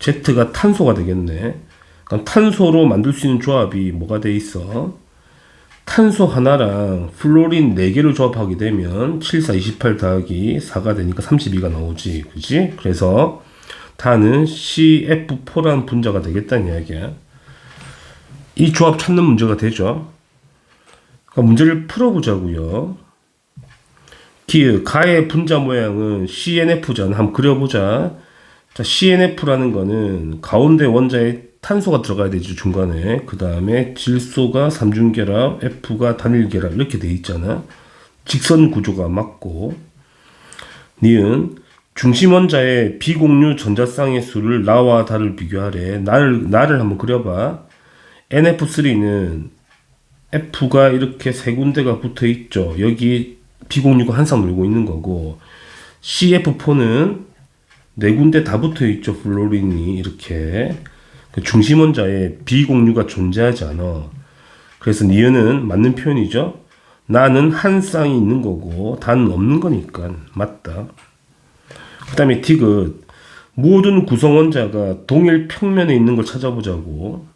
Z가 탄소가 되겠네. 그럼 탄소로 만들 수 있는 조합이 뭐가 돼 있어? 탄소 하나랑 플로린 4개를 조합하게 되면 7, 4, 28 더하기 4가 되니까 32가 나오지. 그지? 그래서 다는 CF4라는 분자가 되겠다는 이야기야. 이 조합 찾는 문제가 되죠. 그러니까 문제를 풀어보자고요. 가의 분자 모양은 CNF잖아. 한번 그려보자. 자, CNF라는 거는 가운데 원자에 탄소가 들어가야 되죠, 중간에. 그 다음에 질소가 삼중결합, F가 단일결합 이렇게 돼 있잖아. 직선 구조가 맞고. 니은 중심 원자의 비공유 전자쌍의 수를 나와 다를 비교하래. 나를 한번 그려봐. NF3는 F가 이렇게 세 군데가 붙어 있죠. 여기 비공유가 한 쌍 놀고 있는 거고, CF4는 네 군데 다 붙어 있죠. 플로린이 이렇게. 중심 원자에 비공유가 존재하지 않아. 그래서 니은은 맞는 표현이죠. 나는 한 쌍이 있는 거고 다는 없는 거니까 맞다. 그 다음에 디귿 모든 구성 원자가 동일 평면에 있는 걸 찾아보자고.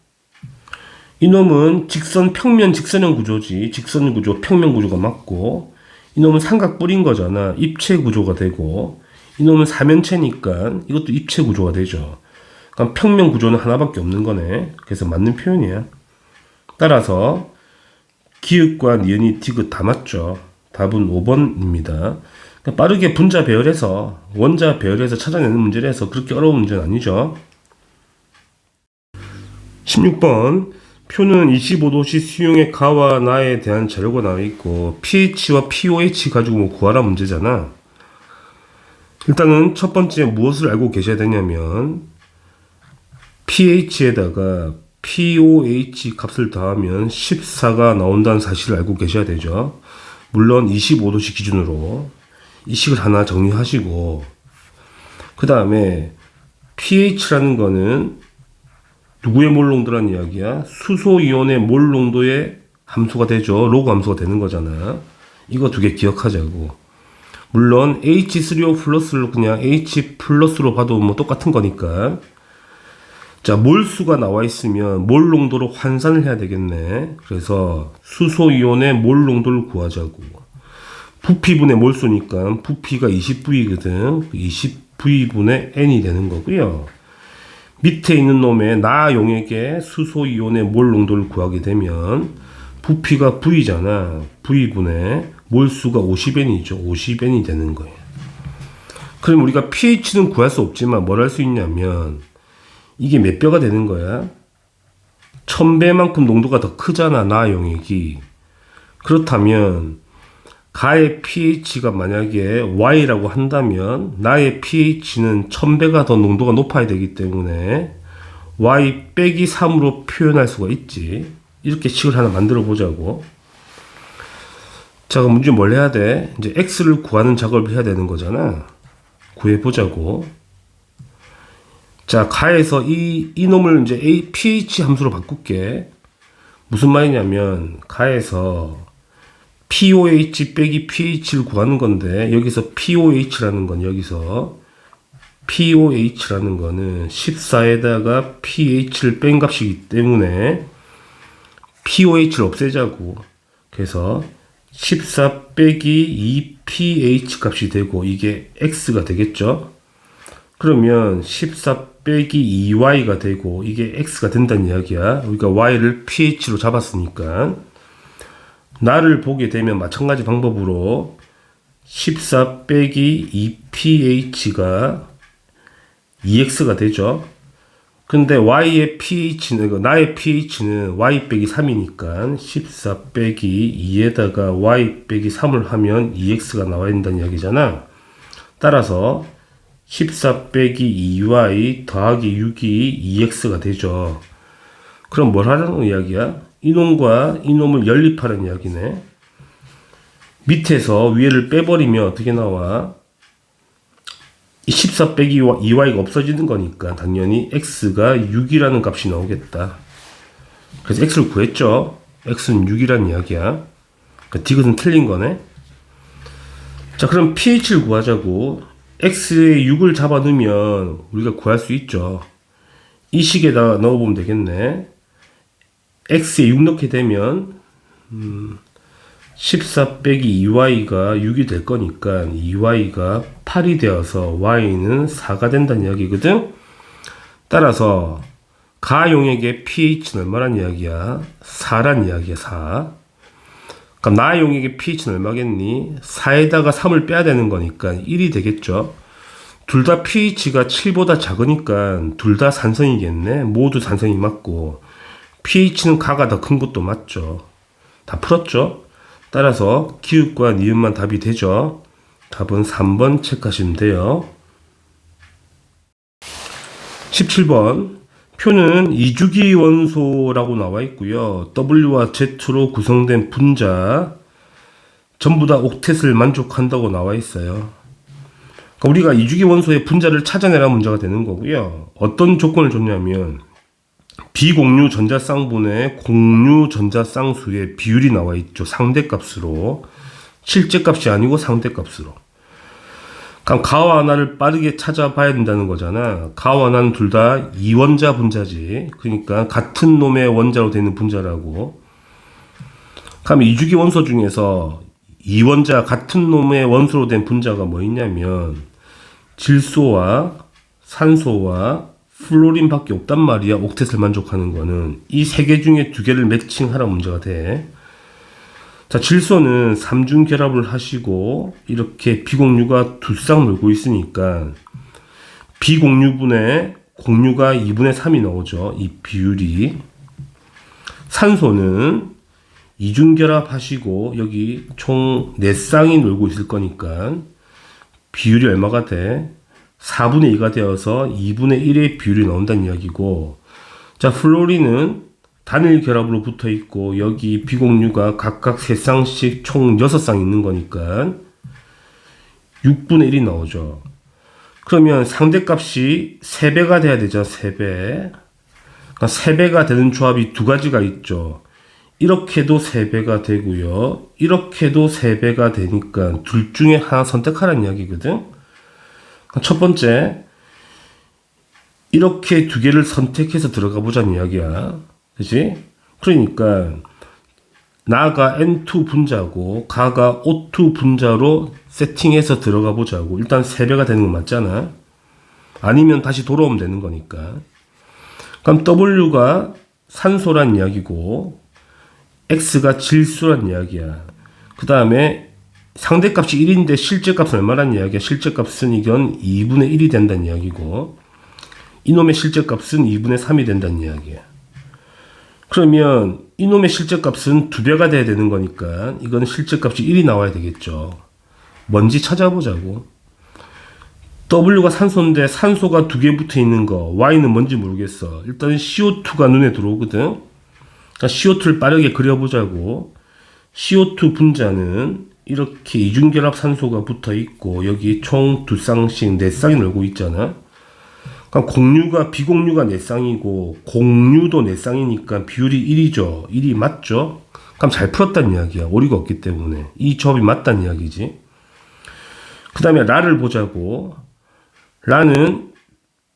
이놈은 직선 평면 직선형 구조지. 직선 구조 평면 구조가 맞고, 이놈은 삼각뿔인 거잖아. 입체 구조가 되고, 이놈은 사면체니까 이것도 입체 구조가 되죠. 그럼 평면 구조는 하나밖에 없는 거네. 그래서 맞는 표현이야. 따라서 기읍과 니은이 디귿 다 맞죠. 답은 5번입니다. 그러니까 빠르게 분자 배열해서 원자 배열해서 찾아내는 문제라서 그렇게 어려운 문제는 아니죠. 16번 표는 25도씨 수용의 가와 나에 대한 자료가 나와 있고 pH와 pOH 가지고 구하라 문제잖아. 일단은 첫 번째 무엇을 알고 계셔야 되냐면 pH에다가 pOH 값을 더하면 14가 나온다는 사실을 알고 계셔야 되죠. 물론 25도씨 기준으로 이 식을 하나 정리하시고, 그 다음에 pH라는 거는 누구의 몰 농도라는 이야기야? 수소이온의 몰 농도의 함수가 되죠. 로그 함수가 되는 거잖아. 이거 두 개 기억하자고. 물론 H3O 플러스를 그냥 H 플러스로 봐도 뭐 똑같은 거니까. 자, 몰수가 나와 있으면 몰 농도로 환산을 해야 되겠네. 그래서 수소이온의 몰 농도를 구하자고. 부피분의 몰수니까 부피가 20V거든. 20V분의 N이 되는 거고요. 밑에 있는 놈의 나 용액의 수소이온의 몰 농도를 구하게 되면 부피가 V잖아. V분의 몰수가 50N이죠. 50N이 되는 거예요. 그럼 우리가 pH는 구할 수 없지만 뭘 할 수 있냐면 이게 몇 배가 되는 거야? 1000배만큼 농도가 더 크잖아, 나 용액이. 그렇다면 가의 pH가 만약에 Y라고 한다면 나의 pH는 1000배가 더 농도가 높아야 되기 때문에 Y 빼기 3으로 표현할 수가 있지. 이렇게 식을 하나 만들어 보자고. 자, 그럼 문제 뭘 해야 돼? 이제 X를 구하는 작업을 해야 되는 거잖아. 구해보자고. 자, 가에서 이 놈을 이제 pH 함수로 바꿀게. 무슨 말이냐면 가에서 pOH 빼기 pH를 구하는 건데, 여기서 pOH라는 건 여기서 pOH라는 거는 14에다가 pH를 뺀 값이기 때문에 pOH를 없애자고. 그래서 14 빼기 2pH 값이 되고 이게 X가 되겠죠. 그러면 14 빼기 2y가 되고 이게 x가 된다는 이야기야. 우리가 y를 pH로 잡았으니까. 나를 보게 되면 마찬가지 방법으로 14 빼기 2pH가 2x가 되죠. 근데 y의 pH는, 나의 pH는 y 빼기 3이니까 14 빼기 2에다가 y 빼기 3을 하면 2x가 나와야 된다는 이야기잖아. 따라서 14 빼기 2y 더하기 6이 2x가 되죠. 그럼 뭘 하라는 이야기야? 이놈과 이놈을 연립하라는 이야기네. 밑에서 위에를 빼버리면 어떻게 나와? 이 14 빼기 2y가 없어지는 거니까 당연히 x가 6이라는 값이 나오겠다. 그래서 x를 구했죠. x는 6이라는 이야기야. 그러니까 디귿은 틀린 거네. 자, 그럼 pH를 구하자고. x에 6을 잡아 넣으면 우리가 구할 수 있죠. 이 식에다 넣어보면 되겠네. x에 6 넣게 되면 14 빼기 2y가 6이 될 거니까 2y가 8이 되어서 y는 4가 된다는 이야기거든. 따라서 가용액의 pH는 얼마란 이야기야? 4란 이야기야. 4. 그럼 나용액의 pH는 얼마겠니? 4에다가 3을 빼야 되는 거니까 1이 되겠죠. 둘 다 pH가 7보다 작으니까 둘 다 산성이겠네. 모두 산성이 맞고 pH는 가가 더 큰 것도 맞죠. 다 풀었죠. 따라서 기읍과 니은만 답이 되죠. 답은 3번 체크하시면 돼요. 17번 표는 이주기 원소라고 나와 있고요. W와 Z로 구성된 분자 전부 다 옥텟을 만족한다고 나와 있어요. 그러니까 우리가 이주기 원소의 분자를 찾아내라 문제가 되는 거고요. 어떤 조건을 줬냐면 비공유 전자쌍분의 공유 전자쌍수의 비율이 나와 있죠. 상대값으로. 실제값이 아니고 상대값으로. 그럼 가와 하나를 빠르게 찾아봐야 된다는 거잖아. 가와 하나는 둘 다 이원자 분자지. 그러니까 같은 놈의 원자로 되는 분자라고. 그럼 이주기 원소 중에서 이원자 같은 놈의 원소로 된 분자가 뭐 있냐면 질소와 산소와 플로린밖에 없단 말이야. 옥텟을 만족하는 거는. 이 세 개 중에 두 개를 매칭하라 문제가 돼. 자, 질소는 삼중 결합을 하시고 이렇게 비공유가 둘쌍 놀고 있으니까 비공유분의 공유가 2분의 3이 나오죠. 이 비율이. 산소는 이중 결합하시고 여기 총 4쌍이 놀고 있을 거니까 비율이 얼마가 돼? 4분의 2가 되어서 2분의 1의 비율이 나온다는 이야기고, 자, 플로린은 단일 결합으로 붙어 있고 여기 비공유가 각각 3쌍씩 총 6쌍 있는 거니까 6분의 1이 나오죠. 그러면 상대값이 3배가 돼야 되죠. 3배. 그러니까 3배가 되는 조합이 두 가지가 있죠. 이렇게도 3배가 되고요. 이렇게도 3배가 되니까 둘 중에 하나 선택하라는 이야기거든. 첫 번째, 이렇게 두 개를 선택해서 들어가 보자는 이야기야. 그치? 그러니까 나가 N2 분자고 가가 O2 분자로 세팅해서 들어가 보자고. 일단 3배가 되는 건 맞잖아. 아니면 다시 돌아오면 되는 거니까. 그럼 W가 산소란 이야기고 X가 질소란 이야기야. 그 다음에 상대값이 1인데 실제값은 얼마란 이야기야? 실제값은 이건 2분의 1이 된다는 이야기고 이놈의 실제값은 2분의 3이 된다는 이야기야. 그러면 이놈의 실제값은 2배가 돼야 되는 거니까 이건 실제값이 1이 나와야 되겠죠. 뭔지 찾아보자고. W가 산소인데 산소가 2개 붙어 있는 거, Y는 뭔지 모르겠어. 일단 CO2가 눈에 들어오거든. 그러니까 CO2를 빠르게 그려보자고. CO2 분자는 이렇게 이중결합 산소가 붙어 있고 여기 총 2쌍씩 4쌍이 놀고 있잖아. 그러니까 공유가 비공유가 4쌍이고 공유도 4쌍이니까 비율이 1이죠. 1이 맞죠? 그럼 잘 풀었다는 이야기야. 오류가 없기 때문에. 이 조합이 맞다는 이야기지. 그 다음에 라를 보자고. 라는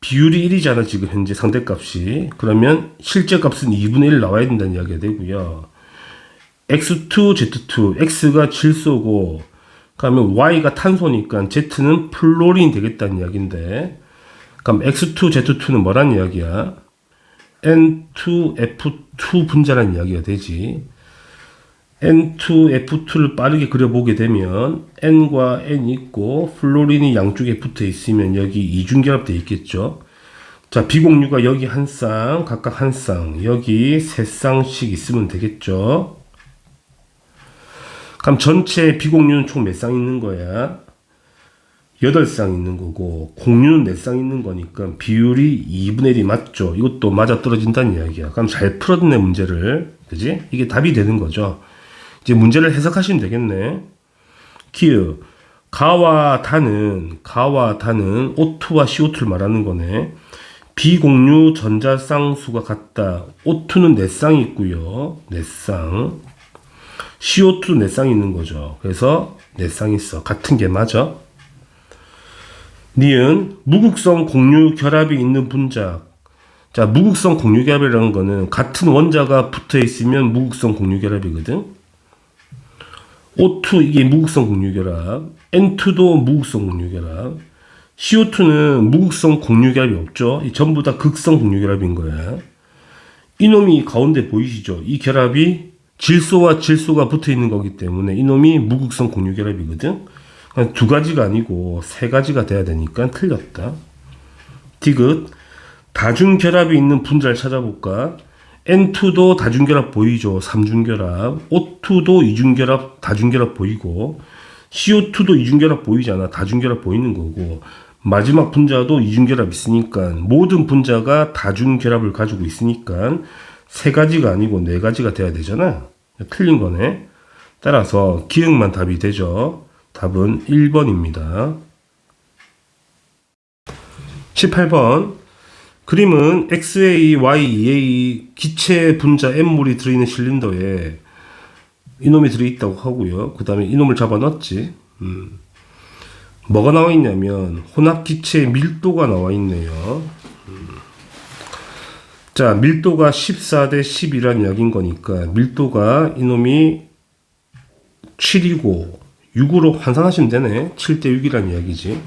비율이 1이잖아. 지금 현재 상대값이. 그러면 실제값은 2분의 1 나와야 된다는 이야기가 되고요. X2, Z2, X가 질소고, 그러면 Y가 탄소니까 Z는 플로린이 되겠다는 이야기인데, 그럼 X2, Z2는 뭐란 이야기야? N2F2 분자라는 이야기가 되지. N2F2를 빠르게 그려보게 되면 N과 N이 있고 플로린이 양쪽에 붙어 있으면 여기 이중결합되어 있겠죠. 자, 비공유가 여기 한 쌍, 각각 한 쌍, 여기 3쌍씩 있으면 되겠죠. 그럼 전체 비공유는 총 몇 쌍 있는 거야? 8쌍 있는 거고 공유는 4쌍 있는 거니까 비율이 2분의 1이 맞죠. 이것도 맞아 떨어진다는 이야기야. 그럼 잘 풀었네 문제를. 그지? 이게 답이 되는 거죠. 이제 문제를 해석하시면 되겠네. 기읍 가와 단은 O2와 CO2를 말하는 거네. 비공유 전자쌍수가 같다. O2는 4쌍이 있고요. 4쌍. CO2도 4쌍이 있는 거죠. 그래서 4쌍이 있어. 같은 게 맞아. 니은 무극성 공유 결합이 있는 분자. 자, 무극성 공유 결합이라는 거는 같은 원자가 붙어 있으면 무극성 공유 결합이거든. O2 이게 무극성 공유결합, N2도 무극성 공유결합, CO2는 무극성 공유결합이 없죠. 이 전부 다 극성 공유결합인 거야. 이놈이 가운데 보이시죠? 이 결합이 질소와 질소가 붙어 있는 거기 때문에 이놈이 무극성 공유결합이거든. 두 가지가 아니고 세 가지가 돼야 되니까 틀렸다. 디귿. 다중결합이 있는 분자를 찾아볼까? N2도 다중결합 보이죠? 삼중결합. O2도 이중결합, 다중결합 보이고, CO2도 이중결합 보이잖아. 다중결합 보이는 거고, 마지막 분자도 이중결합 있으니까, 모든 분자가 다중결합을 가지고 있으니까, 세 가지가 아니고 네 가지가 돼야 되잖아. 틀린 거네. 따라서 기억만 답이 되죠. 답은 1번입니다. 18번. 그림은 XA, Y, EA 기체 분자 M몰이 들어있는 실린더에 이놈이 들어있다고 하고요. 그 다음에 이놈을 잡아 넣었지. 뭐가 나와 있냐면 혼합 기체의 밀도가 나와 있네요. 자, 밀도가 14대 10이란 이야기인 거니까 밀도가 이놈이 7이고 6으로 환산하시면 되네. 7대 6이란 이야기지.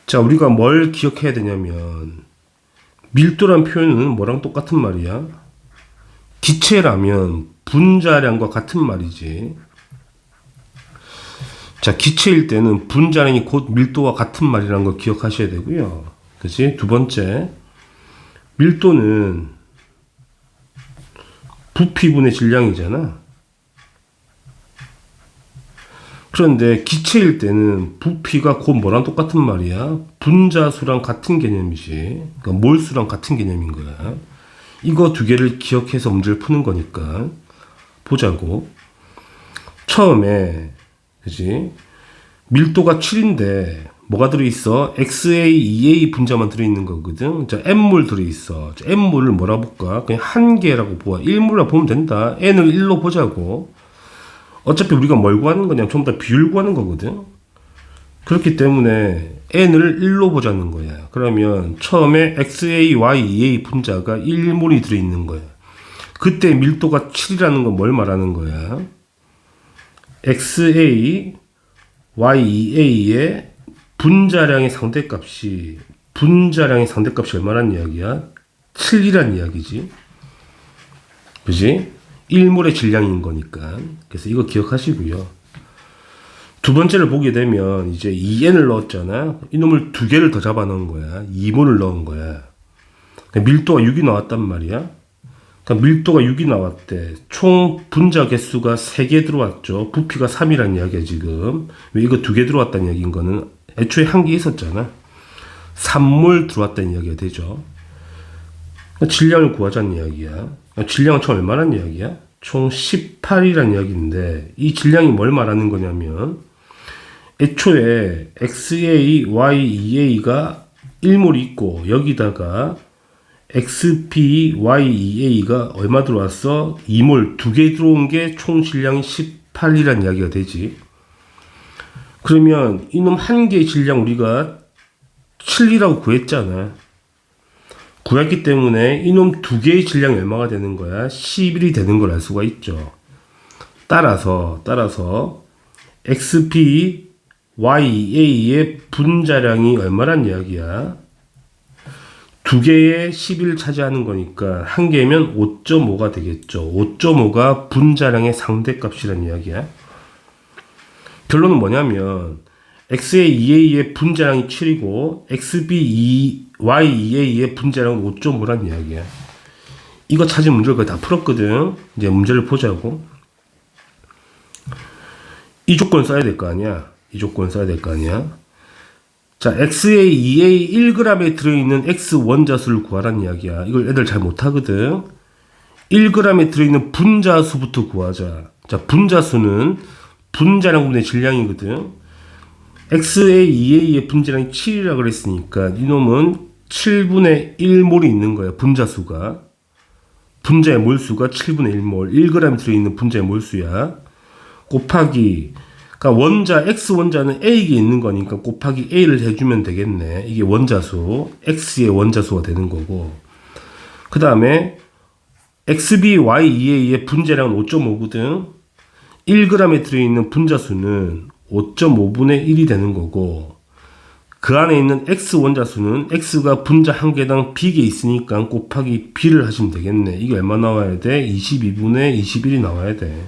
자, 우리가 뭘 기억해야 되냐면 밀도란 표현은 뭐랑 똑같은 말이야? 기체라면 분자량과 같은 말이지. 자, 기체일 때는 분자량이 곧 밀도와 같은 말이라는 걸 기억하셔야 되고요. 그치? 두 번째, 밀도는 부피분의 질량이잖아. 그런데 기체일 때는 부피가 곧 뭐랑 똑같은 말이야? 분자수랑 같은 개념이지. 그러니까 몰수랑 같은 개념인 거야. 이거 두 개를 기억해서 문제를 푸는 거니까 보자고. 처음에 그지? 밀도가 7인데 뭐가 들어있어? XA, EA 분자만 들어있는 거거든. 자, M몰 들어있어. 자, M몰을 뭐라 볼까? 그냥 한 개라고 보아. 1몰이라고 보면 된다. N을 1로 보자고. 어차피 우리가 뭘 구하는 거냐면 전부 다 비율 구하는 거거든. 그렇기 때문에 n을 1로 보자는 거야. 그러면 처음에 XA, Y, EA 분자가 1몰이 들어있는 거야. 그때 밀도가 7이라는 건 뭘 말하는 거야? XA, Y, EA의 분자량의 상대값이 얼마란 이야기야? 7이란 이야기지. 그지? 1몰의 질량인 거니까. 그래서 이거 기억하시고요. 두 번째를 보게 되면 이제 2n을 넣었잖아. 이놈을 두 개를 더 잡아 넣은 거야. 2몰을 넣은 거야. 밀도가 6이 나왔단 말이야. 그러니까 밀도가 6이 나왔대. 총 분자 개수가 3개 들어왔죠. 부피가 3이란 이야기야 지금. 왜 이거 두 개 들어왔다는 이야기인 거는 애초에 한 개 있었잖아. 3몰 들어왔다는 이야기가 되죠. 질량을 구하자는 이야기야. 질량은 총 얼마란 이야기야? 총 18이란 이야기인데 이 질량이 뭘 말하는 거냐면 애초에 XA, Y, EA가 1몰이 있고 여기다가 XP, Y, EA가 얼마 들어왔어? 2몰 두 개 들어온 게 총 질량이 18이란 이야기가 되지. 그러면 이놈 한 개의 질량 우리가 7이라고 구했잖아. 구했기 때문에 이놈 두 개의 질량이 얼마가 되는 거야? 11이 되는 걸 알 수가 있죠. 따라서 XP, YA의 분자량이 얼마란 이야기야? 두 개의 11을 차지하는 거니까 한 개면 5.5가 되겠죠. 5.5가 분자량의 상대값이란 이야기야. 결론은 뭐냐면 XA, EA의 분자량이 7이고 XB, YEA의 분자량은 5.5란 이야기야. 이거 찾은 문제를 거의 다 풀었거든. 이제 문제를 보자고. 이 조건 써야 될 거 아니야. 자, XA, EA 1g에 들어있는 X 원자수를 구하란 이야기야. 이걸 애들 잘 못하거든. 1g에 들어있는 분자수부터 구하자. 자, 분자수는 분자량분의 질량이거든. XA, EA의 분자량이 7이라 그랬으니까 이놈은 7분의 1몰이 있는 거야. 분자수가. 분자의 몰수가 7분의 1몰. 1g 들어있는 분자의 몰수야. 곱하기 그러니까 X 원자는 A에 있는 거니까 곱하기 A를 해주면 되겠네. 이게 원자수. X의 원자수가 되는 거고. 그 다음에 XB, Y, EA의 분자량은 5.5거든. 1g에 들어있는 분자수는 5.5분의 1이 되는 거고, 그 안에 있는 x 원자수는 x가 분자 한 개당 b개 있으니까 곱하기 b를 하시면 되겠네. 이게 얼마 나와야 돼? 22분의 21이 나와야 돼.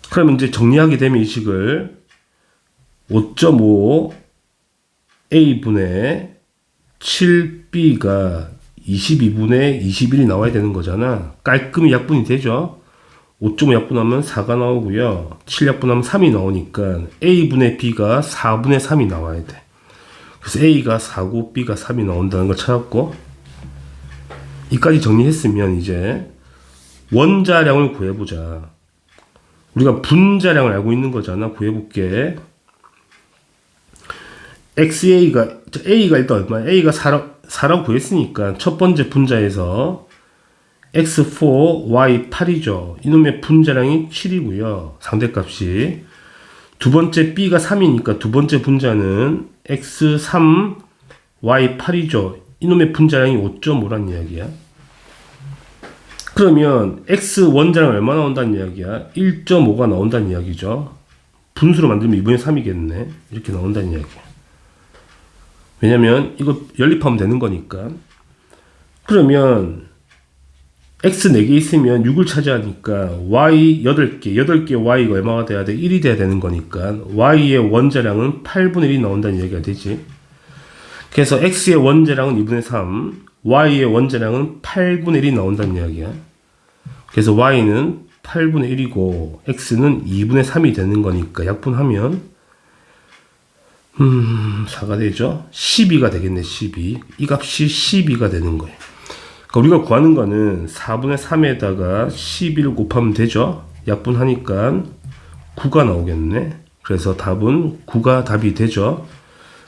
그럼 이제 정리하게 되면 이 식을 5.5 a분의 7b가 22분의 21이 나와야 되는 거잖아. 깔끔히 약분이 되죠. 5.5 약분하면 4가 나오고요. 7 약분하면 3이 나오니까 a분의 b가 4분의 3이 나와야 돼. 그래서 a가 4고 b가 3이 나온다는 걸 찾았고, 이까지 정리했으면 이제 원자량을 구해보자. 우리가 분자량을 알고 있는 거잖아. 구해볼게. A가 일단 얼마야? A가 4라고 구했으니까 첫 번째 분자에서 X4, Y8이죠. 이놈의 분자량이 7이고요. 상대값이. 두 번째 B가 3이니까 두 번째 분자는 X3, Y8이죠. 이놈의 분자량이 5.5란 이야기야. 그러면 X 원자량 얼마 나온다는 이야기야? 1.5가 나온다는 이야기죠. 분수로 만들면 2분의 3이겠네. 이렇게 나온다는 이야기야. 왜냐면 이거 연립하면 되는 거니까. 그러면 x 4개 있으면 6을 차지하니까 y 8개, 8개 y가 얼마가 돼야 돼? 1이 돼야 되는 거니까 y의 원자량은 8분의 1이 나온다는 얘기가 되지. 그래서 x의 원자량은 2분의 3, y의 원자량은 8분의 1이 나온다는 이야기야. 그래서 y는 8분의 1이고 x는 2분의 3이 되는 거니까 약분하면 4가 되죠. 12가 되겠네. 12. 이 값이 12가 되는 거예요. 그러니까 우리가 구하는 거는 4분의 3에다가 12를 곱하면 되죠. 약분하니까 9가 나오겠네. 그래서 답은 9가 답이 되죠.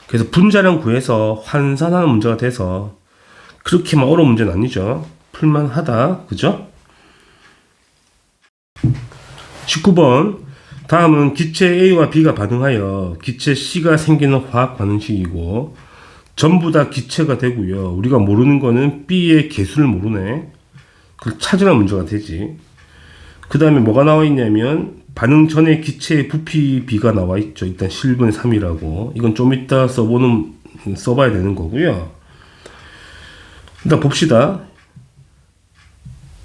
그래서 분자량 구해서 환산하는 문제가 돼서 그렇게만 어려운 문제는 아니죠. 풀만하다. 그죠? 19번. 다음은 기체 A와 B가 반응하여 기체 C가 생기는 화학 반응식이고 전부 다 기체가 되고요. 우리가 모르는 거는 B의 개수를 모르네. 그걸 찾으라 문제가 되지. 그 다음에 뭐가 나와 있냐면 반응 전에 기체의 부피 B가 나와 있죠. 일단 7분의 3이라고. 이건 좀 이따 써봐야 되는 거고요. 일단 봅시다.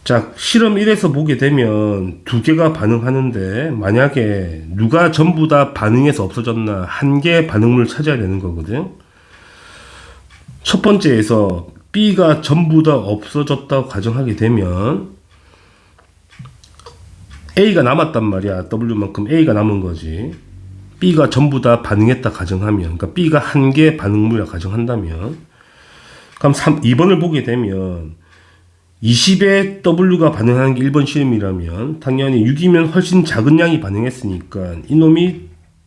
자, 실험 1에서 보게 되면 두 개가 반응하는데 만약에 누가 전부 다 반응해서 없어졌나 한 개의 반응물을 찾아야 되는 거거든. 첫 번째에서 B가 전부 다 없어졌다고 가정하게 되면 A가 남았단 말이야. W만큼 A가 남은 거지. B가 전부 다 반응했다 가정하면, 그러니까 B가 한 개의 반응물이라 가정한다면, 그럼 2번을 보게 되면 20에 W가 반응하는 게 1번 실험이라면 당연히 6이면 훨씬 작은 양이 반응했으니까 이놈이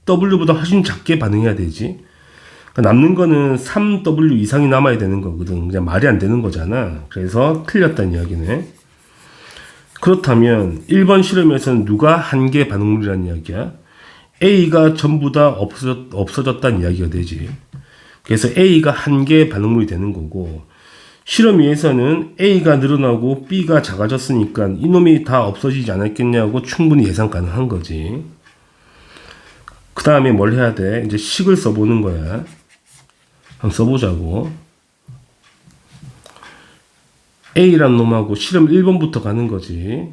W보다 훨씬 작게 반응해야 되지. 그러니까 남는 거는 3W 이상이 남아야 되는 거거든. 그냥 말이 안 되는 거잖아. 그래서 틀렸다는 이야기네. 그렇다면 1번 실험에서는 누가 한 개 반응물이라는 이야기야? A가 전부 다 없어졌다는 이야기가 되지. 그래서 A가 한 개의 반응물이 되는 거고, 실험 2에서는 A가 늘어나고 B가 작아졌으니까 이놈이 다 없어지지 않았겠냐고 충분히 예상 가능한 거지. 그 다음에 뭘 해야 돼? 이제 식을 써보는 거야. 한번 써보자고. A란 놈하고 실험 1번부터 가는 거지.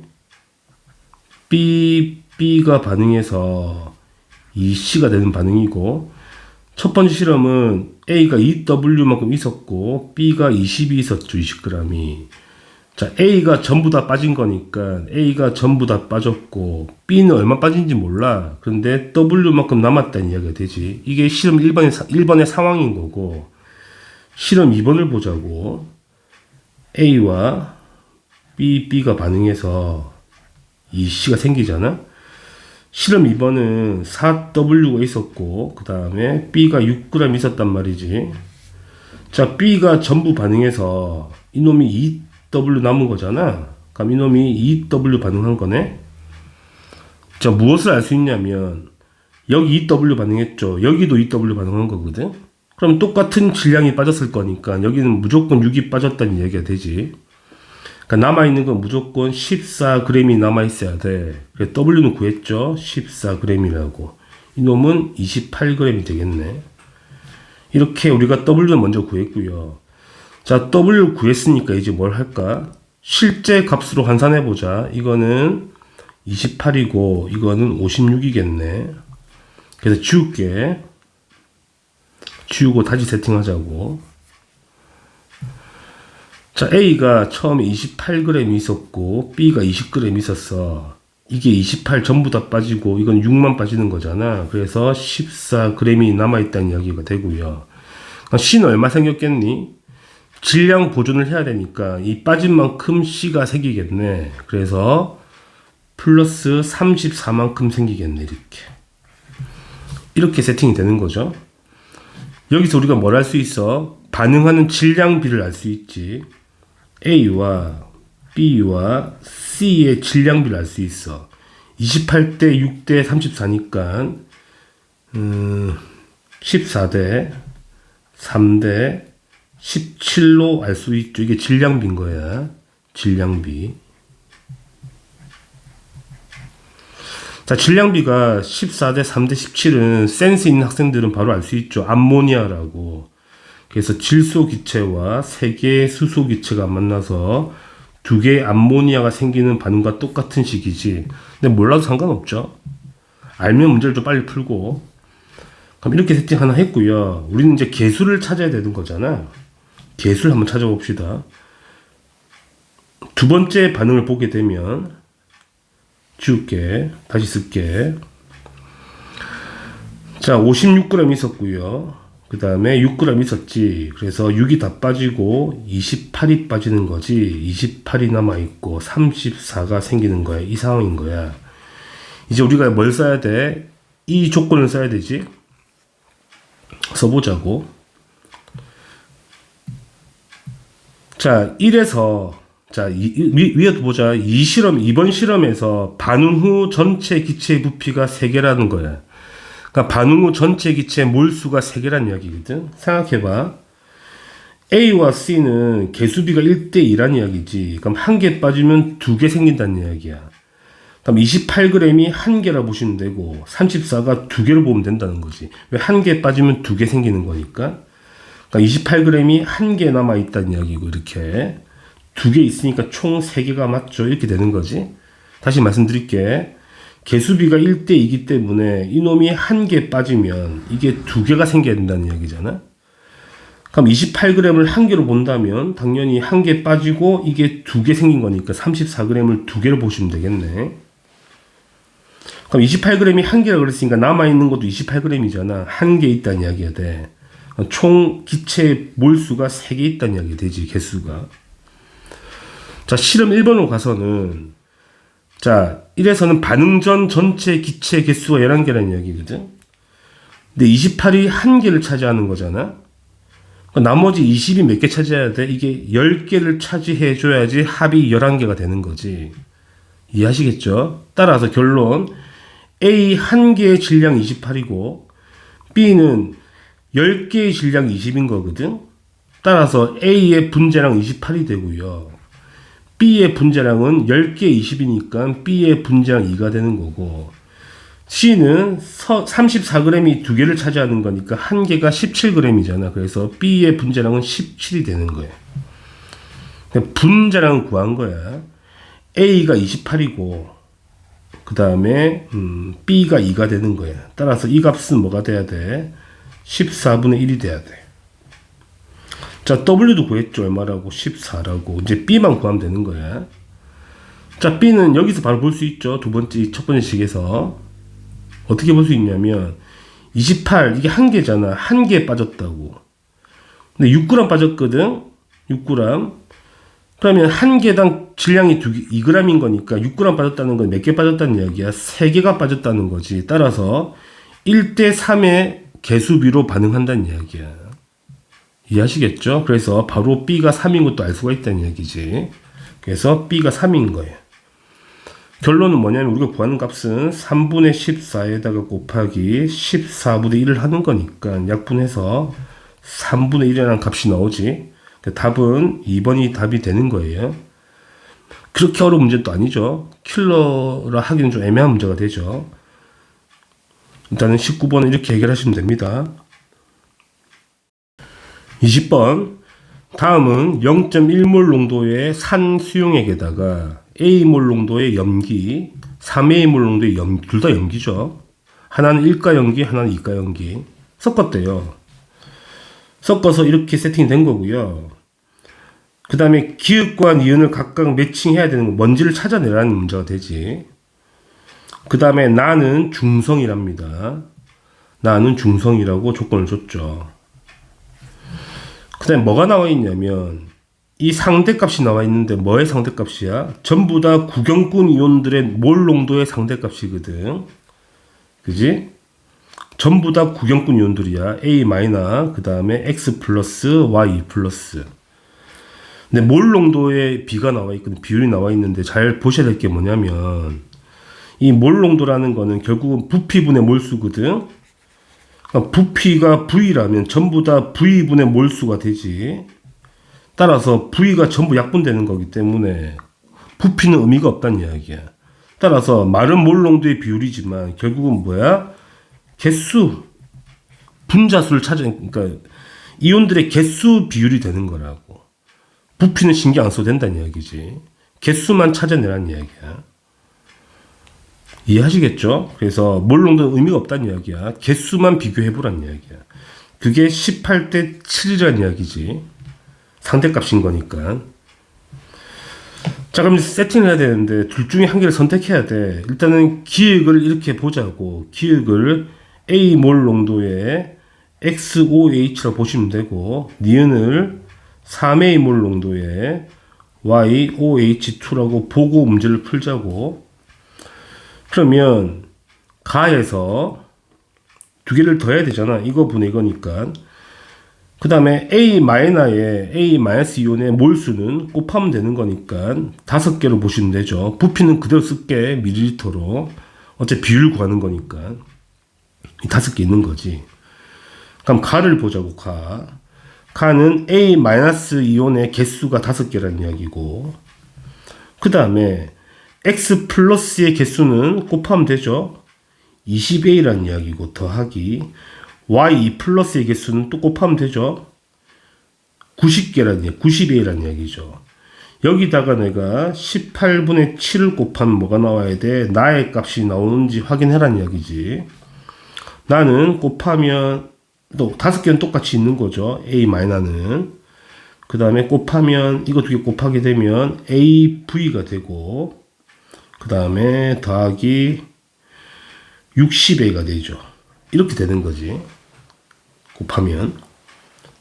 B가 반응해서 이 C가 되는 반응이고, 첫 번째 실험은 A가 2W만큼 있었고 B가 20이 있었죠. 20g이. 자, A가 전부 다 빠진 거니까 A가 전부 다 빠졌고 B는 얼마 빠진지 몰라. 그런데 W만큼 남았다는 이야기가 되지. 이게 실험 1번의 상황인 거고, 실험 2번을 보자고. A와 B가 반응해서 이 C가 생기잖아. 실험 2번은 4W가 있었고 그 다음에 B가 6g 있었단 말이지. 자, B가 전부 반응해서 이놈이 2W 남은 거잖아. 그럼 이놈이 2W 반응한 거네. 자, 무엇을 알 수 있냐면 여기 2W 반응했죠. 여기도 2W 반응한 거거든. 그럼 똑같은 질량이 빠졌을 거니까 여기는 무조건 6이 빠졌다는 얘기가 되지. 그러니까 남아있는 건 무조건 14g이 남아있어야 돼. 그래서 W는 구했죠. 14g이라고. 이놈은 28g이 되겠네. 이렇게 우리가 W는 먼저 구했고요. 자, W 구했으니까 이제 뭘 할까? 실제 값으로 환산해보자. 이거는 28이고 이거는 56이겠네. 그래서 지울게. 지우고 다시 세팅하자고. 자, A가 처음에 28g 있었고 B가 20g 있었어. 이게 28 전부 다 빠지고 이건 6만 빠지는 거잖아. 그래서 14g이 남아있다는 이야기가 되고요. C는 얼마 생겼겠니? 질량 보존을 해야 되니까 이 빠진 만큼 C가 생기겠네. 그래서 플러스 34만큼 생기겠네. 이렇게 세팅이 되는 거죠. 여기서 우리가 뭘 할 수 있어? 반응하는 질량비를 알 수 있지. A와 B와 C의 질량비를 알 수 있어. 28대 6대 34니까 14대 3대 17로 알 수 있죠. 이게 질량비인 거야. 질량비. 자, 질량비가 14대 3대 17은 센스 있는 학생들은 바로 알 수 있죠. 암모니아라고. 그래서 질소 기체와 3개의 수소 기체가 만나서 2개의 암모니아가 생기는 반응과 똑같은 식이지. 근데 몰라도 상관없죠. 알면 문제를 좀 빨리 풀고. 그럼 이렇게 세팅 하나 했고요. 우리는 이제 개수를 찾아야 되는 거잖아. 개수를 한번 찾아봅시다. 두 번째 반응을 보게 되면 지울게. 다시 쓸게. 자, 56g 있었고요. 그 다음에 6g 있었지. 그래서 6이 다 빠지고 28이 빠지는 거지. 28이 남아있고 34가 생기는 거야. 이 상황인 거야. 이제 우리가 뭘 써야 돼? 이 조건을 써야 되지. 써보자고. 자, 1에서 자, 위에도 보자. 이번 실험에서 반응 후 전체 기체의 부피가 3개라는 거야. 그러니까 반응 후 전체 기체 몰수가 3개라는 이야기거든. 생각해봐. A와 C는 개수비가 1대2라는 이야기지. 그럼 1개 빠지면 2개 생긴다는 이야기야. 그럼 28g이 1개라 보시면 되고 34가 2개로 보면 된다는 거지. 왜 1개 빠지면 2개 생기는 거니까. 그러니까 28g이 1개 남아있다는 이야기고 이렇게. 2개 있으니까 총 3개가 맞죠. 이렇게 되는 거지. 다시 말씀드릴게. 개수비가 1대2이기 때문에 이놈이 1개 빠지면 이게 2개가 생겨야 된다는 이야기잖아. 그럼 28g을 1개로 본다면 당연히 1개 빠지고 이게 2개 생긴 거니까 34g을 2개로 보시면 되겠네. 그럼 28g이 1개라 그랬으니까 남아있는 것도 28g이잖아. 1개 있다는 이야기가 돼. 총 기체 몰수가 3개 있다는 이야기가 되지. 개수가. 자, 실험 1번으로 가서는 자, 1에서는 반응 전 전체 기체 개수가 11개라는 이야기거든. 근데 28이 1개를 차지하는 거잖아. 나머지 20이 몇 개 차지해야 돼? 이게 10개를 차지해 줘야지 합이 11개가 되는 거지. 이해하시겠죠? 따라서 결론 A 1개의 질량 28이고 B는 10개의 질량 20인 거거든. 따라서 A의 분자량 28이 되고요. B의 분자량은 10개 20이니까 B의 분자량 2가 되는 거고 C는 34g이 2개를 차지하는 거니까 1개가 17g이잖아. 그래서 B의 분자량은 17이 되는 거예요. 분자량을 구한 거야. A가 28이고 그 다음에 B가 2가 되는 거야. 따라서 이 값은 뭐가 돼야 돼? 14분의 1이 돼야 돼. 자, W도 구했죠. 얼마라고? 14라고. 이제 B만 구하면 되는 거야. 자, B는 여기서 바로 볼 수 있죠. 첫 번째 식에서. 어떻게 볼 수 있냐면, 28, 이게 1개잖아. 1개 빠졌다고. 근데 6g 빠졌거든? 6g. 그러면 1개당 질량이 2g인 거니까 6g 빠졌다는 건 몇 개 빠졌다는 이야기야? 3개가 빠졌다는 거지. 따라서 1대3의 개수비로 반응한다는 이야기야. 이해하시겠죠? 그래서 바로 B가 3인 것도 알 수가 있다는 얘기지. 그래서 B가 3인 거예요. 결론은 뭐냐면 우리가 구하는 값은 3분의 14에다가 곱하기 14분의 1을 하는 거니까 약분해서 3분의 1이라는 값이 나오지. 답은 2번이 답이 되는 거예요. 그렇게 어려운 문제는 또 아니죠. 킬러라 하기는 좀 애매한 문제가 되죠. 일단은 19번은 이렇게 해결하시면 됩니다. 20번. 다음은 0.1몰 농도의 산 수용액에다가 A몰 농도의 염기, 3A몰 농도의 염기, 둘 다 염기죠. 하나는 1가 염기, 하나는 2가 염기. 섞었대요. 섞어서 이렇게 세팅이 된 거고요. 그 다음에 기읍과 니은을 각각 매칭해야 되는 거, 뭔지를 찾아내라는 문제가 되지. 그 다음에 나는 중성이랍니다. 나는 중성이라고 조건을 줬죠. 그 다음에 뭐가 나와 있냐면 이 상대값이 나와 있는데 뭐의 상대값이야? 전부 다 구경꾼 이온들의 몰 농도의 상대값이거든. 그지? 전부 다 구경꾼 이온들이야. A 마이너, 그 다음에 X 플러스, Y 플러스. 근데 몰 농도의 비가 나와 있거든. 비율이 나와 있는데 잘 보셔야 될 게 뭐냐면 이 몰 농도라는 거는 결국은 부피분의 몰수거든. 그러니까 부피가 V라면 전부 다 V분의 몰수가 되지. 따라서 V가 전부 약분되는 거기 때문에 부피는 의미가 없다는 이야기야. 따라서 마른 몰 농도의 비율이지만 결국은 뭐야? 개수, 분자수를 그러니까 이온들의 개수 비율이 되는 거라고. 부피는 신경 안 써도 된다는 이야기지. 개수만 찾아내라는 이야기야. 이해하시겠죠? 그래서 몰 농도는 의미가 없다는 이야기야. 개수만 비교해보라는 이야기야. 그게 18대 7이라는 이야기지. 상대값인 거니까. 자, 그럼 세팅을 해야 되는데 둘 중에 한 개를 선택해야 돼. 일단은 기획을 이렇게 보자고. 기획을 A몰 농도의 XOH라고 보시면 되고, 니은을 3A몰 농도의 YOH2라고 보고 문제를 풀자고. 그러면 가에서 두 개를 더해야 되잖아. 이거 분의 이거니까. 그 다음에 A-에 A-이온의 몰수는 곱하면 되는 거니까 5개로 보시면 되죠. 부피는 그대로 쓸게. 밀리리터로. 어차피 비율 구하는 거니까 5개 있는 거지. 그럼 가를 보자고. 가는 A-이온의 개수가 5개라는 이야기고, 그 다음에 X 플러스의 개수는 곱하면 되죠. 20A라는 이야기고, 더하기 Y 플러스의 개수는 또 곱하면 되죠. 90A라는 이야기죠. 여기다가 내가 18분의 7을 곱하면 뭐가 나와야 돼? 나의 값이 나오는지 확인해라는 이야기지. 나는 곱하면 또 5개는 똑같이 있는 거죠. A-는. 그 다음에 곱하면 이거 두 개 곱하게 되면 AV가 되고, 그 다음에 더하기 60A가 되죠. 이렇게 되는 거지. 곱하면.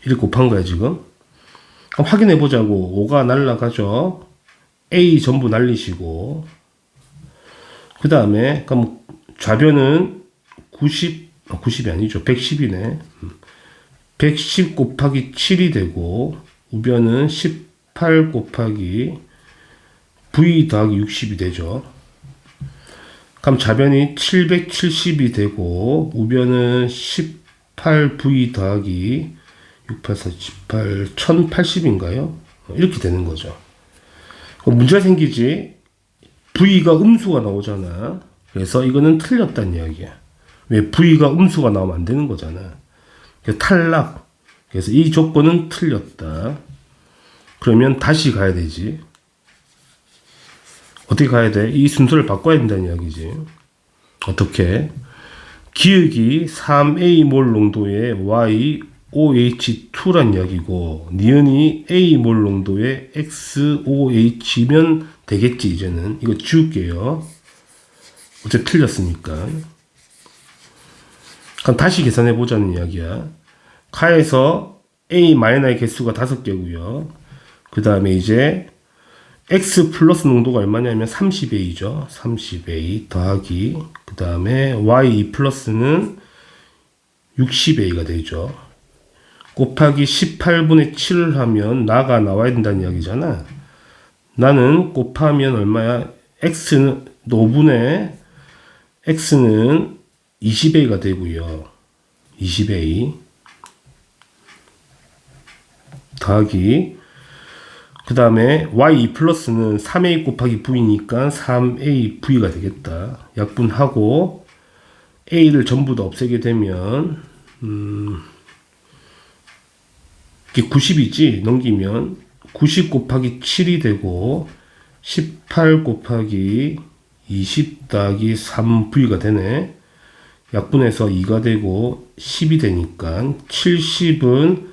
이렇게 곱한 거야, 지금. 그럼 확인해 보자고. 5가 날라가죠. A 전부 날리시고. 그 다음에, 그럼 좌변은 90이 아니죠. 110이네. 110 곱하기 7이 되고, 우변은 18 곱하기 V 더하기 60이 되죠. 그럼 좌변이 770이 되고, 우변은 18V 더하기 68, 48, 1080인가요? 이렇게 되는 거죠. 문제가 생기지. V가 음수가 나오잖아. 그래서 이거는 틀렸다는 이야기야. 왜? V가 음수가 나오면 안 되는 거잖아. 그래서 탈락. 그래서 이 조건은 틀렸다. 그러면 다시 가야 되지. 어떻게 가야 돼? 이 순서를 바꿔야 된다는 이야기지. 어떻게? 기역이 3A몰 농도의 YOH2란 이야기고, 니은이 A몰 농도의 XOH면 되겠지, 이제는. 이거 지울게요. 어차피 틀렸으니까. 그럼 다시 계산해 보자는 이야기야. 카에서 A-의 개수가 5개고요. 그 다음에 이제 X 플러스 농도가 얼마냐면 30A죠. 30A 더하기, 그 다음에 Y 플러스는 60A가 되죠. 곱하기 18분의 7을 하면 나가 나와야 된다는 이야기잖아. 나는 곱하면 얼마야? X는 5분의 X는 20A가 되고요. 20A 더하기, 그 다음에 y 플러스는 3a 곱하기 v니까 3av가 되겠다. 약분하고 a를 전부 다 없애게 되면 이게 90이지 넘기면 90 곱하기 7이 되고 18 곱하기 20 더하기 3v가 되네. 약분해서 2가 되고 10이 되니까 70은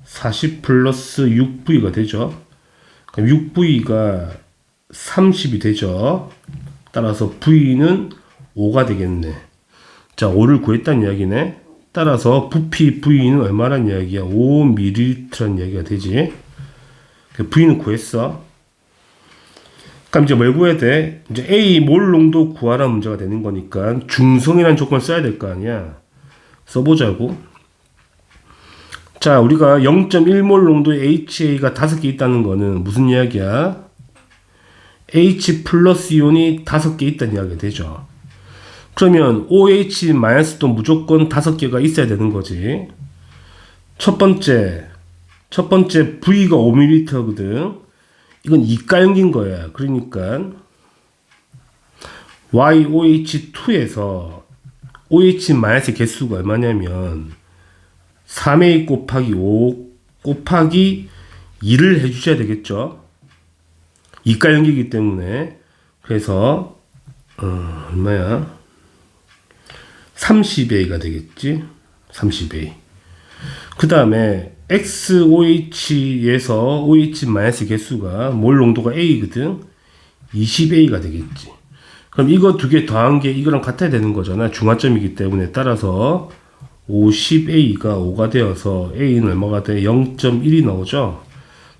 40 플러스 6v가 되죠. 그럼 6v가 30이 되죠. 따라서 v는 5가 되겠네. 자, 5를 구했다는 이야기네. 따라서 부피 v는 얼마란 이야기야? 5ml라는 이야기가 되지. v는 구했어. 그럼 이제 뭘 구해야 돼? 이제 A 몰 농도 구하라 문제가 되는 거니까 중성이라는 조건을 써야 될 거 아니야. 써보자고. 자, 우리가 0.1몰 농도의 HA가 5개 있다는 거는 무슨 이야기야? H 플러스 이온이 5개 있다는 이야기가 되죠. 그러면 OH 마이너스도 무조건 5개가 있어야 되는 거지. 첫 번째 V가 5ml거든. 이건 이가용인 거야. 그러니까 YOH2에서 OH 마이너스 개수가 얼마냐면 3A 곱하기 5 곱하기 2를 해주셔야 되겠죠. 이가용이기 때문에. 그래서 얼마야? 30A가 되겠지. 30A. 그 다음에 XOH에서 OH 마이너스 개수가 몰 농도가 A거든. 20A가 되겠지. 그럼 이거 두 개 더한 게 이거랑 같아야 되는 거잖아. 중화점이기 때문에. 따라서 50A가 5가 되어서 A는 얼마가 돼? 0.1이 나오죠.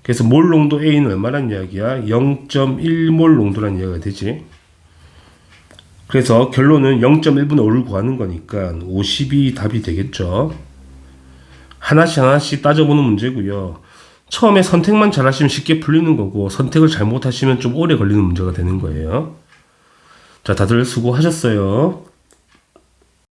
그래서 몰 농도 A는 얼마란 이야기야? 0.1몰 농도란 이야기가 되지. 그래서 결론은 0.1분의 5를 구하는 거니까 50이 답이 되겠죠. 하나씩 따져보는 문제고요. 처음에 선택만 잘하시면 쉽게 풀리는 거고 선택을 잘못하시면 좀 오래 걸리는 문제가 되는 거예요. 자, 다들 수고하셨어요.